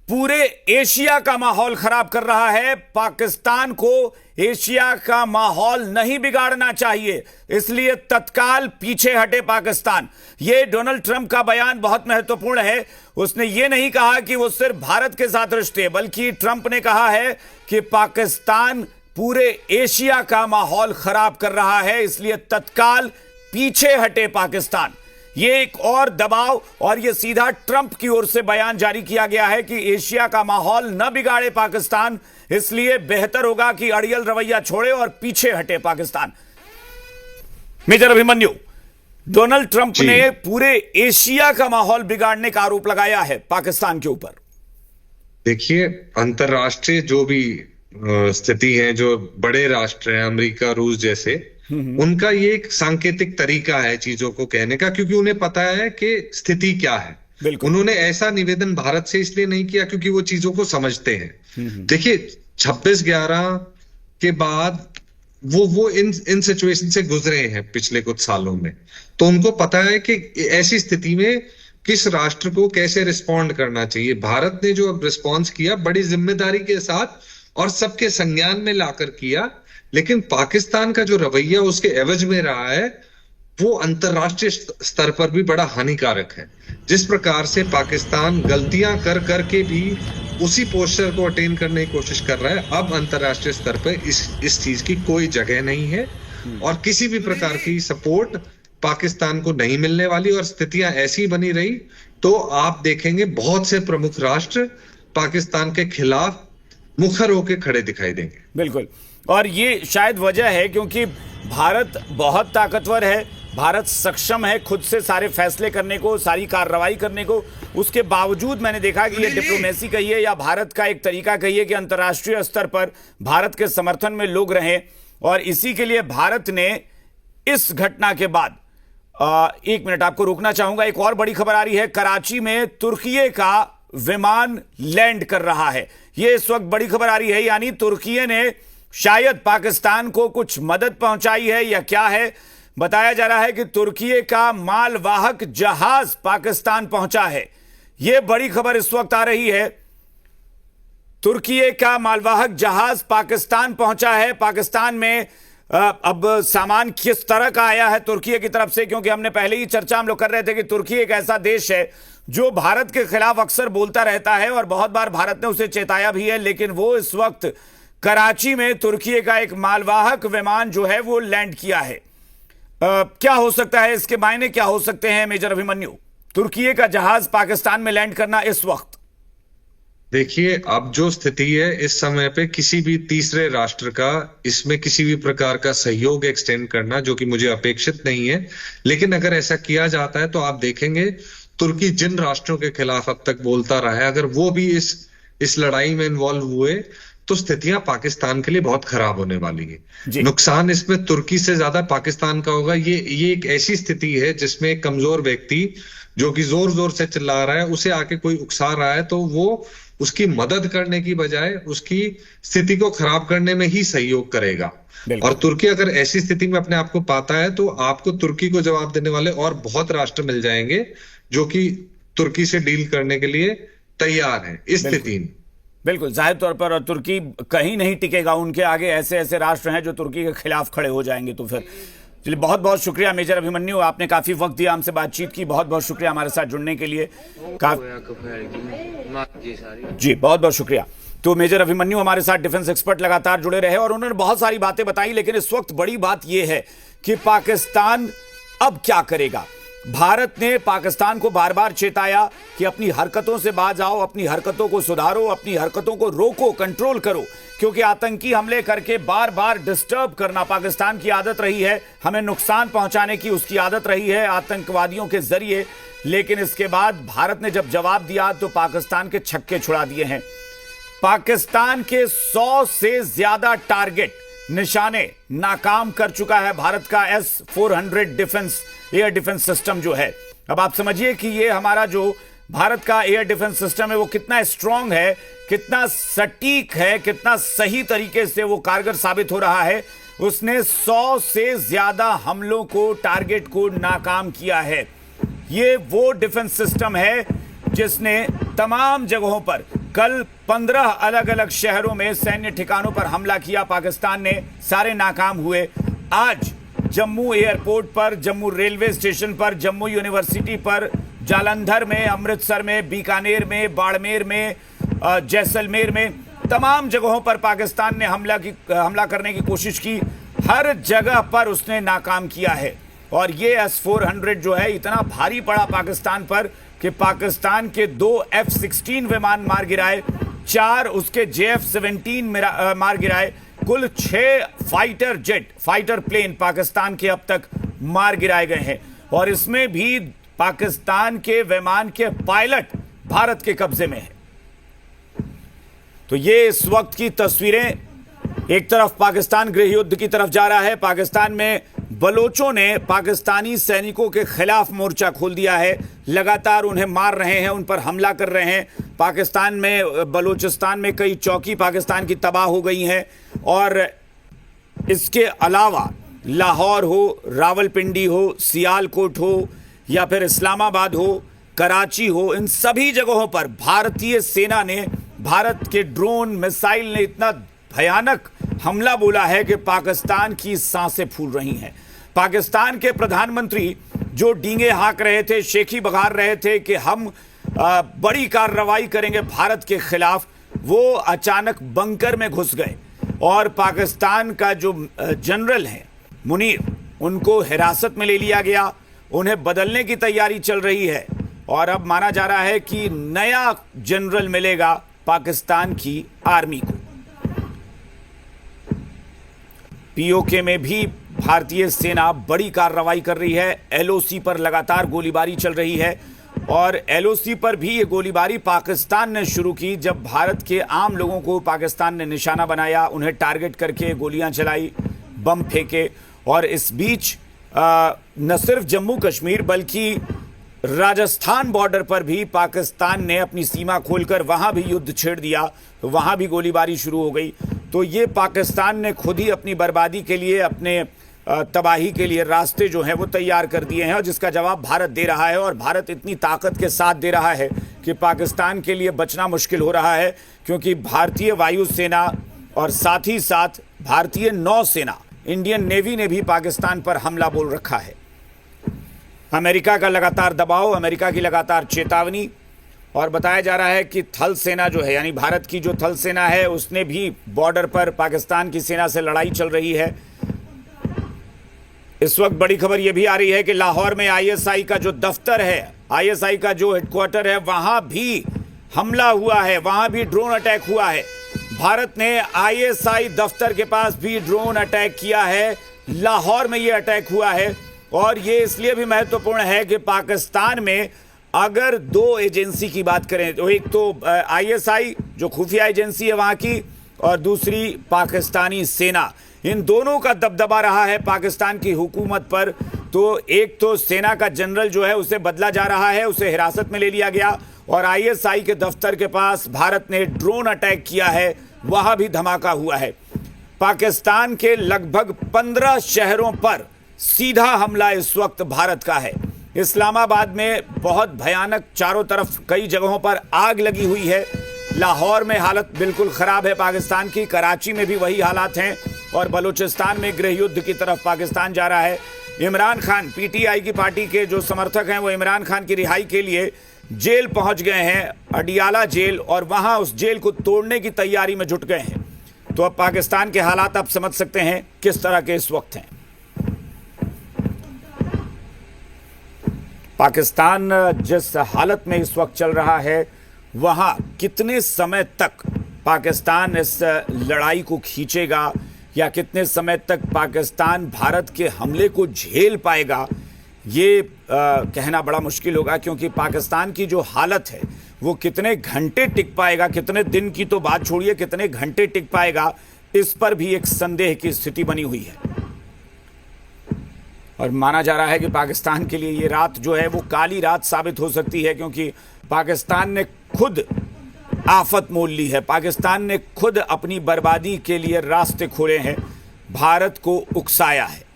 पूरे एशिया का माहौल खराब कर रहा है, पाकिस्तान को एशिया का माहौल नहीं बिगाड़ना चाहिए, इसलिए तत्काल पीछे हटे पाकिस्तान। यह डोनाल्ड ट्रंप का बयान बहुत महत्वपूर्ण है। उसने यह नहीं कहा कि वो सिर्फ भारत के साथ रिश्ते, बल्कि ट्रंप ने कहा है कि पाकिस्तान पूरे एशिया का माहौल खराब कर रहा है, इसलिए तत्काल पीछे हटे पाकिस्तान। यह एक और दबाव, और यह सीधा ट्रंप की ओर से बयान जारी किया गया है कि एशिया का माहौल न बिगाड़े पाकिस्तान, इसलिए बेहतर होगा कि अड़ियल रवैया छोड़े और पीछे हटे Pakistan. Major Abhimanyu, Donald Trump ने पूरे एशिया का माहौल बिगाड़ने का आरोप लगाया है पाकिस्तान के ऊपर। देखिए, अंतरराष्ट्रीय जो भी स्थिति है, जो बड़े राष्ट्र हैं अमेरिका, रूस जैसे, उनका ये एक सांकेतिक तरीका है चीजों को कहने का, क्योंकि उन्हें पता है कि स्थिति क्या है। उन्होंने ऐसा निवेदन भारत से इसलिए नहीं किया क्योंकि वो चीजों को समझते हैं। देखिए, 26/11 के बाद वो इन सिचुएशन से गुजरे हैं पिछले कुछ सालों में, तो उनको पता है कि ऐसी स्थिति में किस राष्ट्र को कैसे रिस्पॉन्ड करना चाहिए। भारत ने जो अब रिस्पॉन्स किया बड़ी जिम्मेदारी के साथ और सबके संज्ञान में लाकर किया, लेकिन पाकिस्तान का जो रवैया उसके एवज में रहा है वो अंतरराष्ट्रीय स्तर पर भी बड़ा हानिकारक है। जिस प्रकार से पाकिस्तान गलतियां कर करके भी उसी पोस्चर को अटेन करने की कोशिश कर रहा है, अब अंतरराष्ट्रीय स्तर पर इस चीज की कोई जगह नहीं है, और किसी भी प्रकार की सपोर्ट पाकिस्तान को नहीं मिलने वाली। और स्थितियां ऐसी बनी रही तो आप देखेंगे बहुत से प्रमुख राष्ट्र पाकिस्तान के खिलाफ मुखर होकर खड़े दिखाई देंगे। बिल्कुल, और ये शायद वजह है क्योंकि भारत बहुत ताकतवर है, भारत सक्षम है खुद से सारे फैसले करने को, सारी कार्रवाई करने को। उसके बावजूद मैंने देखा कि ये डिप्लोमेसी कहिए या भारत का एक तरीका कहिए कि अंतर्राष्ट्रीय स्तर पर भारत के समर्थन में लोग रहें, और इसी के लिए भारत ने इस घटना के बाद, एक मिनट आपको रोकना चाहूंगा, एक और बड़ी खबर आ रही है। कराची में तुर्की का विमान लैंड कर रहा है, यह इस वक्त बड़ी खबर आ रही है, यानी तुर्की ने शायद पाकिस्तान को कुछ मदद पहुंचाई है या क्या है। बताया जा रहा है कि तुर्की का मालवाहक जहाज पाकिस्तान पहुंचा है, यह बड़ी खबर इस वक्त आ रही है। तुर्की का मालवाहक जहाज पाकिस्तान पहुंचा है। पाकिस्तान में अब सामान किस तरह का आया है तुर्की की तरफ से, क्योंकि हमने पहले ही चर्चा हम लोग कर रहे थे कि तुर्की एक ऐसा देश है जो भारत के खिलाफ अक्सर बोलता रहता है और बहुत बार भारत ने उसे चेताया भी है, लेकिन वो इस वक्त कराची में तुर्की का एक मालवाहक विमान जो है वो लैंड किया है। क्या हो सकता है, इसके मायने क्या हो सकते हैं मेजर अभिमन्यु, तुर्की का जहाज पाकिस्तान में लैंड करना इस वक्त? देखिए, अब जो स्थिति है इस समय पे किसी भी तीसरे राष्ट्र का इसमें किसी भी प्रकार का सहयोग एक्सटेंड करना, जो कि मुझे अपेक्षित नहीं है, लेकिन अगर ऐसा किया जाता है तो आप देखेंगे तुर्की जिन राष्ट्रों के खिलाफ अब तक बोलता रहा है, अगर वो भी इस लड़ाई में इन्वॉल्व हुए तो स्थितियां पाकिस्तान के लिए बहुत खराब होने वाली है। नुकसान इसमें तुर्की से ज्यादा पाकिस्तान का होगा। ये एक ऐसी स्थिति है जिसमें एक कमजोर व्यक्ति जो कि जोर जोर से चिल्ला रहा है, उसे आके कोई उकसा रहा है तो वो उसकी मदद करने की बजाय उसकी स्थिति को खराब करने में ही सहयोग करेगा। और तुर्की अगर ऐसी स्थिति में अपने आप को पाता है तो आपको तुर्की को जवाब देने वाले और बहुत राष्ट्र मिल जाएंगे जो कि तुर्की से डील करने के लिए तैयार हैं इस स्थिति में। बिल्कुल, जाहिर तौर पर तुर्की कहीं नहीं टिकेगा, उनके आगे ऐसे ऐसे राष्ट्र हैं जो तुर्की के खिलाफ खड़े हो जाएंगे। तो फिर चलिए, बहुत बहुत शुक्रिया मेजर अभिमन्यु, आपने काफी वक्त दिया, हमसे बातचीत की, बहुत बहुत शुक्रिया हमारे साथ जुड़ने के लिए। जी बहुत बहुत शुक्रिया। तो मेजर अभिमन्यु हमारे साथ डिफेंस एक्सपर्ट लगातार जुड़े रहे और उन्होंने बहुत सारी बातें बताई, लेकिन इस वक्त बड़ी बात यह है कि पाकिस्तान अब क्या करेगा। भारत ने पाकिस्तान को बार बार चेताया कि अपनी हरकतों से बाज आओ, अपनी हरकतों को सुधारो, अपनी हरकतों को रोको, कंट्रोल करो, क्योंकि आतंकी हमले करके बार बार डिस्टर्ब करना पाकिस्तान की आदत रही है, हमें नुकसान पहुंचाने की उसकी आदत रही है आतंकवादियों के जरिए। लेकिन इसके बाद भारत ने जब जवाब दिया तो पाकिस्तान के छक्के छुड़ा दिए हैं। पाकिस्तान के 100 से ज्यादा टारगेट निशाने नाकाम कर चुका है भारत का S-400 एयर डिफेंस सिस्टम जो है। अब आप समझिए कि ये हमारा जो भारत का एयर डिफेंस सिस्टम है वो कितना स्ट्रांग है, कितना सटीक है, कितना सही तरीके से वो कारगर साबित हो रहा है। उसने 100 से ज्यादा हमलों को, टारगेट को नाकाम किया है। ये वो डिफेंस सिस्टम है जिसने तमाम जगहों पर कल 15 अलग अलग शहरों में सैन्य ठिकानों पर हमला किया पाकिस्तान ने, सारे नाकाम हुए। आज जम्मू एयरपोर्ट पर, जम्मू रेलवे स्टेशन पर, जम्मू यूनिवर्सिटी पर, जालंधर में, अमृतसर में, बीकानेर में, बाड़मेर में, जैसलमेर में, तमाम जगहों पर पाकिस्तान ने हमला करने की कोशिश की। हर जगह पर उसने नाकाम किया है। और ये S-400 जो है इतना भारी पड़ा पाकिस्तान पर कि पाकिस्तान के 2 F-16 विमान मार गिराए, 4 उसके JF-17 मार गिराए, कुल 6 फाइटर प्लेन पाकिस्तान के अब तक मार गिराए गए हैं। और इसमें भी पाकिस्तान के विमान के पायलट भारत के कब्जे में है। तो ये इस वक्त की तस्वीरें, एक तरफ पाकिस्तान गृह युद्ध की तरफ जा रहा है। पाकिस्तान में बलोचों ने पाकिस्तानी सैनिकों के खिलाफ मोर्चा खोल दिया है, लगातार उन्हें मार रहे हैं, उन पर हमला कर रहे हैं। पाकिस्तान में, बलूचिस्तान में कई चौकी पाकिस्तान की तबाह हो गई हैं। और इसके अलावा लाहौर हो, रावलपिंडी हो, सियालकोट हो, या फिर इस्लामाबाद हो, कराची हो, इन सभी जगहों पर भारतीय सेना ने, भारत के ड्रोन मिसाइल ने इतना भयानक हमला बोला है कि पाकिस्तान की सांसें फूल रही हैं। पाकिस्तान के प्रधानमंत्री जो डींगे हाँक रहे थे, शेखी बघार रहे थे कि हम बड़ी कार्रवाई करेंगे भारत के खिलाफ, वो अचानक बंकर में घुस गए। और पाकिस्तान का जो जनरल है मुनीर, उनको हिरासत में ले लिया गया, उन्हें बदलने की तैयारी चल रही है। और अब माना जा रहा है कि नया जनरल मिलेगा पाकिस्तान की आर्मी को। पीओके में भी भारतीय सेना बड़ी कार्रवाई कर रही है। LOC पर लगातार गोलीबारी चल रही है। और LOC पर भी ये गोलीबारी पाकिस्तान ने शुरू की जब भारत के आम लोगों को पाकिस्तान ने निशाना बनाया, उन्हें टारगेट करके गोलियां चलाई, बम फेंके। और इस बीच न सिर्फ जम्मू कश्मीर बल्कि राजस्थान बॉर्डर पर भी पाकिस्तान ने अपनी सीमा खोलकर वहां भी युद्ध छेड़ दिया, वहां भी गोलीबारी शुरू हो गई। तो ये पाकिस्तान ने खुद ही अपनी बर्बादी के लिए, अपने तबाही के लिए रास्ते जो हैं वो तैयार कर दिए हैं, और जिसका जवाब भारत दे रहा है। और भारत इतनी ताकत के साथ दे रहा है कि पाकिस्तान के लिए बचना मुश्किल हो रहा है, क्योंकि भारतीय वायुसेना और साथ ही साथ भारतीय नौसेना, इंडियन नेवी ने भी पाकिस्तान पर हमला बोल रखा है। अमेरिका का लगातार दबाव, अमेरिका की लगातार चेतावनी। और बताया जा रहा है कि थल सेना जो है, यानी भारत की जो थल सेना है, उसने भी बॉर्डर पर पाकिस्तान की सेना से लड़ाई चल रही है। इस वक्त बड़ी खबर यह भी आ रही है कि लाहौर में ISI का जो दफ्तर है, ISI का जो हेडक्वार्टर है, वहां भी हमला हुआ है, वहां भी ड्रोन अटैक हुआ है। भारत ने ISI दफ्तर के पास भी ड्रोन अटैक किया है, लाहौर में यह अटैक हुआ है। और ये इसलिए भी महत्वपूर्ण है कि पाकिस्तान में अगर 2 एजेंसी की बात करें तो एक तो ISI जो खुफिया एजेंसी है वहां की, और दूसरी पाकिस्तानी सेना, इन दोनों का दबदबा रहा है पाकिस्तान की हुकूमत पर तो एक तो सेना का जनरल जो है उसे बदला जा रहा है, उसे हिरासत में ले लिया गया, और आईएसआई के दफ्तर के पास भारत ने ड्रोन अटैक किया है, वहां भी धमाका हुआ है। पाकिस्तान के लगभग 15 शहरों पर सीधा हमला इस वक्त भारत का है। इस्लामाबाद में बहुत भयानक, चारों तरफ कई जगहों पर आग लगी हुई है। लाहौर में हालत बिल्कुल खराब है पाकिस्तान की, कराची में भी वही हालात हैं, और बलूचिस्तान में गृह युद्ध की तरफ पाकिस्तान जा रहा है। इमरान खान, पीटीआई की पार्टी के जो समर्थक हैं वो इमरान खान की रिहाई के लिए जेल पहुंच गए हैं, अडियाला जेल, और वहां उस जेल को तोड़ने की तैयारी में जुट गए हैं। तो अब पाकिस्तान के हालात आप समझ सकते हैं किस तरह के इस वक्त हैं। पाकिस्तान जिस हालत में इस वक्त चल रहा है, वहां कितने समय तक पाकिस्तान इस लड़ाई को खींचेगा या कितने समय तक पाकिस्तान भारत के हमले को झेल पाएगा, ये कहना बड़ा मुश्किल होगा, क्योंकि पाकिस्तान की जो हालत है वो कितने घंटे टिक पाएगा, कितने दिन की तो बात छोड़िए, कितने घंटे टिक पाएगा, इस पर भी एक संदेह की स्थिति बनी हुई है। और माना जा रहा है कि पाकिस्तान के लिए ये रात जो है वो काली रात साबित हो सकती है, क्योंकि पाकिस्तान ने खुद आफत मोल ली है, पाकिस्तान ने खुद अपनी बर्बादी के लिए रास्ते खोले हैं, भारत को उकसाया है।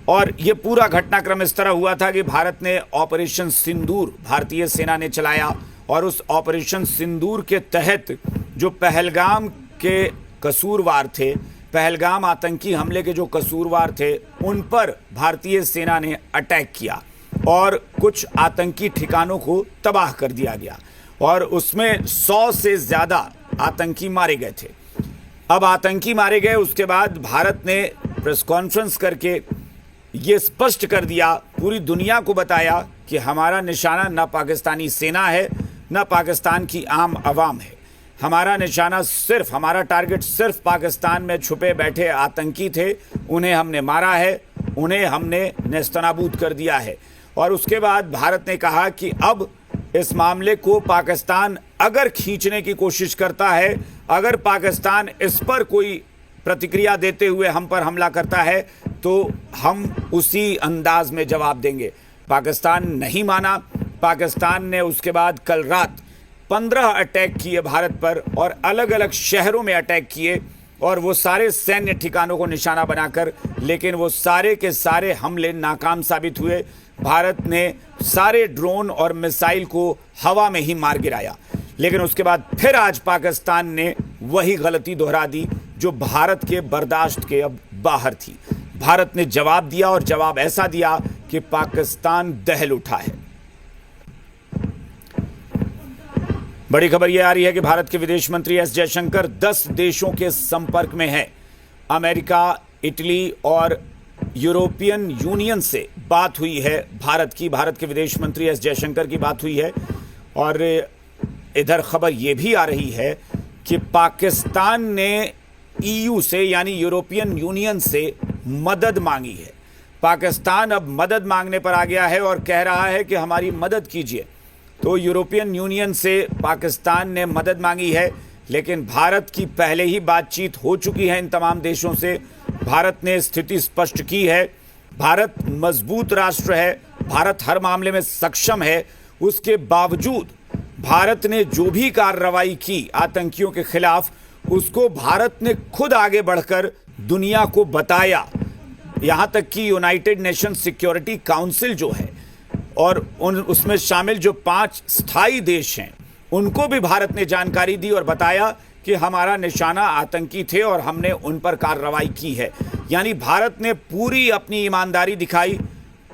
और ये पूरा घटनाक्रम इस तरह हुआ था कि भारत ने ऑपरेशन सिंदूर भारतीय सेना ने चलाया, और उस ऑपरेशन सिंदूर के तहत जो पहलगाम के कसूरवार थे, पहलगाम आतंकी हमले के जो कसूरवार थे, उन पर भारतीय सेना ने अटैक किया और कुछ आतंकी ठिकानों को तबाह कर दिया गया, और उसमें 100 से ज़्यादा आतंकी मारे गए थे। अब आतंकी मारे गए, उसके बाद भारत ने प्रेस कॉन्फ्रेंस करके ये स्पष्ट कर दिया, पूरी दुनिया को बताया कि हमारा निशाना न पाकिस्तानी सेना है न पाकिस्तान की आम आवाम है, हमारा निशाना सिर्फ, हमारा टारगेट सिर्फ पाकिस्तान में छुपे बैठे आतंकी थे, उन्हें हमने मारा है, उन्हें हमने नेस्तनाबूद कर दिया है। और उसके बाद भारत ने कहा कि अब इस मामले को पाकिस्तान अगर खींचने की कोशिश करता है, अगर पाकिस्तान इस पर कोई प्रतिक्रिया देते हुए हम पर हमला करता है, तो हम उसी अंदाज में जवाब देंगे। पाकिस्तान नहीं माना। पाकिस्तान ने उसके बाद कल रात 15 अटैक किए भारत पर, और अलग अलग शहरों में अटैक किए, और वो सारे सैन्य ठिकानों को निशाना बनाकर, लेकिन वो सारे के सारे हमले नाकाम साबित हुए। भारत ने सारे ड्रोन और मिसाइल को हवा में ही मार गिराया। लेकिन उसके बाद फिर आज पाकिस्तान ने वही गलती दोहरा दी जो भारत के बर्दाश्त के अब बाहर थी। भारत ने जवाब दिया, और जवाब ऐसा दिया कि पाकिस्तान दहल उठा है। बड़ी खबर यह आ रही है कि भारत के विदेश मंत्री एस जयशंकर 10 देशों के संपर्क में हैं। अमेरिका, इटली और यूरोपियन यूनियन से बात हुई है भारत की, भारत के विदेश मंत्री एस जयशंकर की बात हुई है। और इधर खबर यह भी आ रही है कि पाकिस्तान ने ईयू से, यानी यूरोपियन यूनियन से मदद मांगी है। पाकिस्तान अब मदद मांगने पर आ गया है और कह रहा है कि हमारी मदद कीजिए। तो यूरोपियन यूनियन से पाकिस्तान ने मदद मांगी है, लेकिन भारत की पहले ही बातचीत हो चुकी है इन तमाम देशों से। भारत ने स्थिति स्पष्ट की है। भारत मजबूत राष्ट्र है, भारत हर मामले में सक्षम है। उसके बावजूद भारत ने जो भी कार्रवाई की आतंकियों के खिलाफ, उसको भारत ने खुद आगे बढ़कर दुनिया को बताया। यहाँ तक कि यूनाइटेड नेशन सिक्योरिटी काउंसिल जो है, और उसमें शामिल जो 5 स्थायी देश हैं, उनको भी भारत ने जानकारी दी और बताया कि हमारा निशाना आतंकी थे और हमने उन पर कार्रवाई की है। यानी भारत ने पूरी अपनी ईमानदारी दिखाई,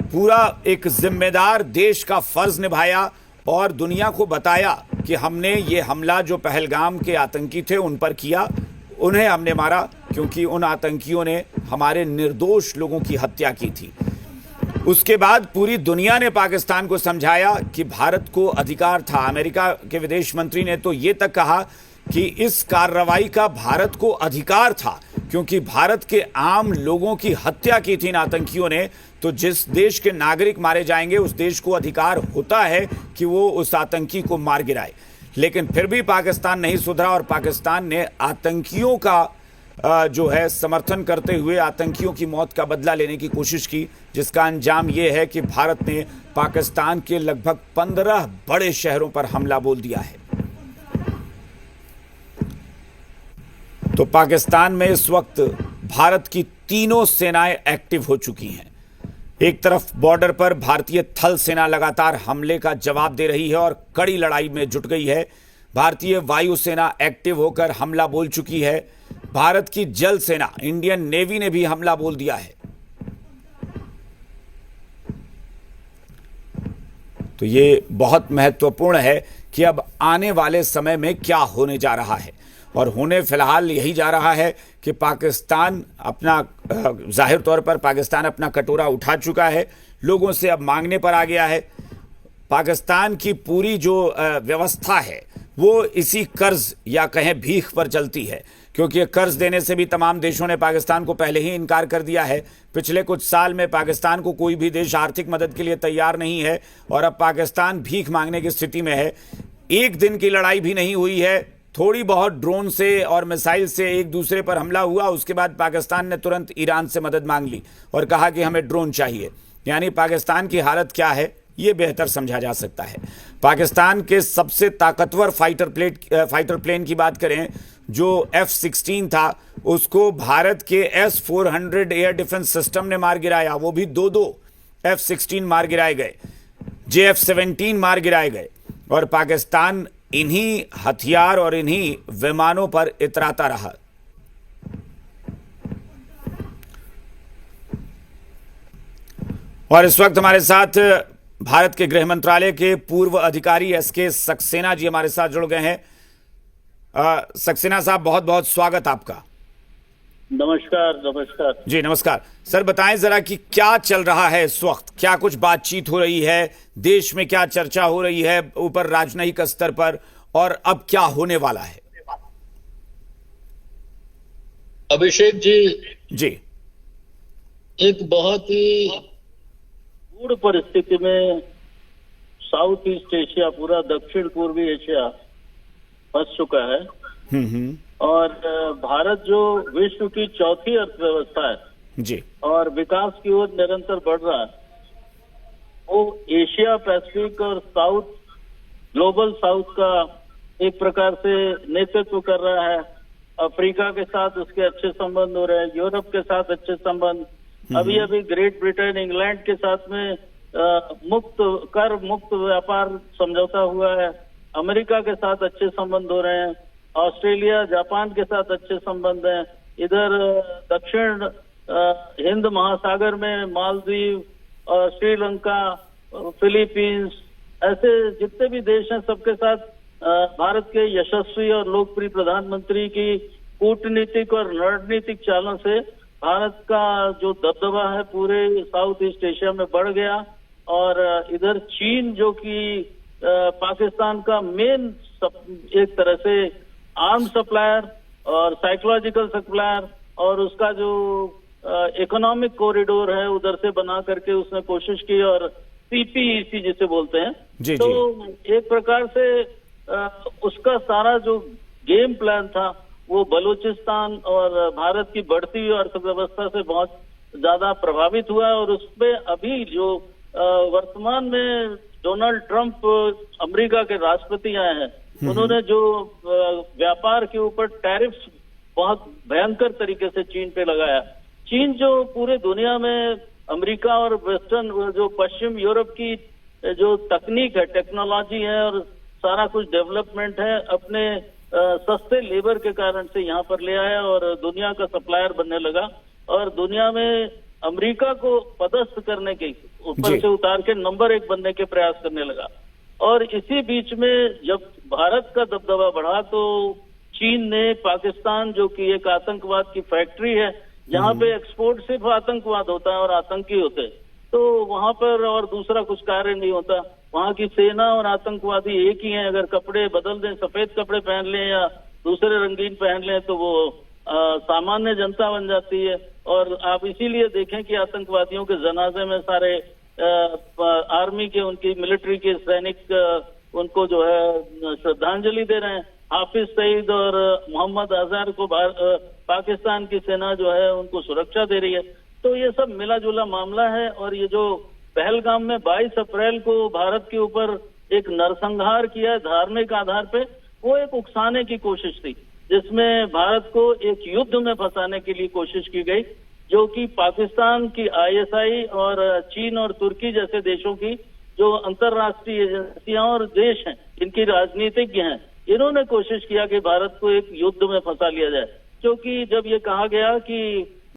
पूरा एक जिम्मेदार देश का फर्ज निभाया, और दुनिया को बताया कि हमने ये हमला जो पहलगाम के आतंकी थे उन पर किया, उन्हें हमने मारा, क्योंकि उन आतंकियों ने हमारे निर्दोष लोगों की हत्या की थी। उसके बाद पूरी दुनिया ने पाकिस्तान को समझाया कि भारत को अधिकार था। अमेरिका के विदेश मंत्री ने तो ये तक कहा कि इस कार्रवाई का भारत को अधिकार था, क्योंकि भारत के आम लोगों की हत्या की थी इन आतंकियों ने। तो जिस देश के नागरिक मारे जाएंगे, उस देश को अधिकार होता है कि वो उस आतंकी को मार गिराए। लेकिन फिर भी पाकिस्तान नहीं सुधरा, और पाकिस्तान ने आतंकियों का जो है समर्थन करते हुए आतंकियों की मौत का बदला लेने की कोशिश की, जिसका अंजाम ये है कि भारत ने पाकिस्तान के लगभग 15 बड़े शहरों पर हमला बोल दिया है। तो पाकिस्तान में इस वक्त भारत की तीनों सेनाएं एक्टिव हो चुकी हैं। एक तरफ बॉर्डर पर भारतीय थल सेना लगातार हमले का जवाब दे रही है और कड़ी लड़ाई में जुट गई है। भारतीय वायुसेना एक्टिव होकर हमला बोल चुकी है। भारत की जल सेना, इंडियन नेवी ने भी हमला बोल दिया है। तो ये बहुत महत्वपूर्ण है कि अब आने वाले समय में क्या होने जा रहा है, और होने फिलहाल यही जा रहा है कि पाकिस्तान अपना जाहिर तौर पर पाकिस्तान अपना कटोरा उठा चुका है, लोगों से अब मांगने पर आ गया है। पाकिस्तान की पूरी जो व्यवस्था है वो इसी कर्ज या कहें भीख पर चलती है, क्योंकि कर्ज देने से भी तमाम देशों ने पाकिस्तान को पहले ही इनकार कर दिया है। पिछले कुछ साल में पाकिस्तान को कोई भी देश आर्थिक मदद के लिए तैयार नहीं है और अब पाकिस्तान भीख मांगने की स्थिति में है। एक दिन की लड़ाई भी नहीं हुई है, थोड़ी बहुत ड्रोन से और मिसाइल से एक दूसरे पर हमला हुआ, उसके बाद पाकिस्तान ने तुरंत ईरान से मदद मांग ली और कहा कि हमें ड्रोन चाहिए। यानी पाकिस्तान की हालत क्या है ये बेहतर समझा जा सकता है। पाकिस्तान के सबसे ताकतवर फाइटर प्लेन की बात करें, जो F-16 था, उसको भारत के S-400 एयर डिफेंस सिस्टम ने मार गिराया। वो भी दो F-16 मार गिराए गए, JF-17 मार गिराए गए, और पाकिस्तान इन्हीं हथियार और इन्हीं विमानों पर इतराता रहा। और इस वक्त हमारे साथ भारत के गृह मंत्रालय के पूर्व अधिकारी SK सक्सेना जी हमारे साथ जुड़ गए हैं। सक्सेना साहब, बहुत बहुत स्वागत आपका। नमस्कार। नमस्कार जी, नमस्कार सर। बताएं जरा कि क्या चल रहा है इस वक्त, क्या कुछ बातचीत हो रही है, देश में क्या चर्चा हो रही है ऊपर राजनयिक स्तर पर, और अब क्या होने वाला है? अभिषेक जी, एक बहुत ही गूढ़ परिस्थिति में साउथ ईस्ट एशिया, पूरा दक्षिण पूर्वी एशिया फंस चुका है। और भारत जो विश्व की चौथी अर्थव्यवस्था है जी, और विकास की ओर निरंतर बढ़ रहा है, वो एशिया पैसिफिक और साउथ, ग्लोबल साउथ का एक प्रकार से नेतृत्व कर रहा है। अफ्रीका के साथ उसके अच्छे संबंध हो रहे हैं, यूरोप के साथ अच्छे संबंध, अभी अभी ग्रेट ब्रिटेन, इंग्लैंड के साथ में मुक्त व्यापार समझौता हुआ है, अमेरिका के साथ अच्छे संबंध हो रहे हैं, ऑस्ट्रेलिया, जापान के साथ अच्छे संबंध हैं, इधर दक्षिण हिंद महासागर में मालदीव, श्रीलंका, फिलीपींस, ऐसे जितने भी देश हैं सबके साथ भारत के यशस्वी और लोकप्रिय प्रधानमंत्री की कूटनीतिक और रणनीतिक चालों से भारत का जो दबदबा है पूरे साउथ ईस्ट एशिया में बढ़ गया। और इधर चीन, जो कि पाकिस्तान का मेन एक तरह से आर्म सप्लायर और साइकोलॉजिकल सप्लायर, और उसका जो इकोनॉमिक कॉरिडोर है उधर से बना करके उसने कोशिश की, और CPEC जिसे बोलते हैं जी, तो एक प्रकार से उसका सारा जो गेम प्लान था वो बलूचिस्तान और भारत की बढ़ती हुई अर्थव्यवस्था से बहुत ज्यादा प्रभावित हुआ है। और उसमें अभी जो वर्तमान में डोनाल्ड ट्रंप अमेरिका के राष्ट्रपति आए हैं, उन्होंने जो व्यापार के ऊपर टैरिफ्स बहुत भयंकर तरीके से चीन पे लगाया। चीन जो पूरे दुनिया में अमेरिका और वेस्टर्न, जो पश्चिम यूरोप की जो तकनीक है, टेक्नोलॉजी है और सारा कुछ डेवलपमेंट है, अपने सस्ते लेबर के कारण से यहाँ पर ले आया और दुनिया का सप्लायर बनने लगा, और दुनिया में अमेरिका को पदस्थ करने के, ऊपर से उतार के नंबर 1 बनने के प्रयास करने लगा। और इसी बीच में जब भारत का दबदबा बढ़ा तो चीन ने पाकिस्तान, जो कि एक आतंकवाद की फैक्ट्री है, जहाँ पे एक्सपोर्ट सिर्फ आतंकवाद होता है और आतंकी होते हैं, तो वहां पर और दूसरा कुछ कार्य नहीं होता। वहां की सेना और आतंकवादी एक ही हैं। अगर कपड़े बदल दें, सफेद कपड़े पहन लें या दूसरे रंगीन पहन लें, तो वो सामान्य जनता बन जाती है। और आप इसीलिए देखें कि आतंकवादियों के जनाजे में सारे आर्मी के, उनकी मिलिट्री के सैनिक उनको जो है श्रद्धांजलि दे रहे हैं। हाफिज सईद और मोहम्मद अजहर को पाकिस्तान की सेना जो है उनको सुरक्षा दे रही है। तो ये सब मिला जुला मामला है। और ये जो पहलगाम में 22 अप्रैल को भारत के ऊपर एक नरसंहार किया धार्मिक आधार पे, वो एक उकसाने की कोशिश थी, जिसमें भारत को एक युद्ध में फंसाने के लिए कोशिश की गई, जो कि पाकिस्तान की ISI और चीन और तुर्की जैसे देशों की जो अंतर्राष्ट्रीय एजेंसियां और देश हैं, इनकी राजनीतिज्ञ हैं, इन्होंने कोशिश किया कि भारत को एक युद्ध में फंसा लिया जाए। क्योंकि जब ये कहा गया कि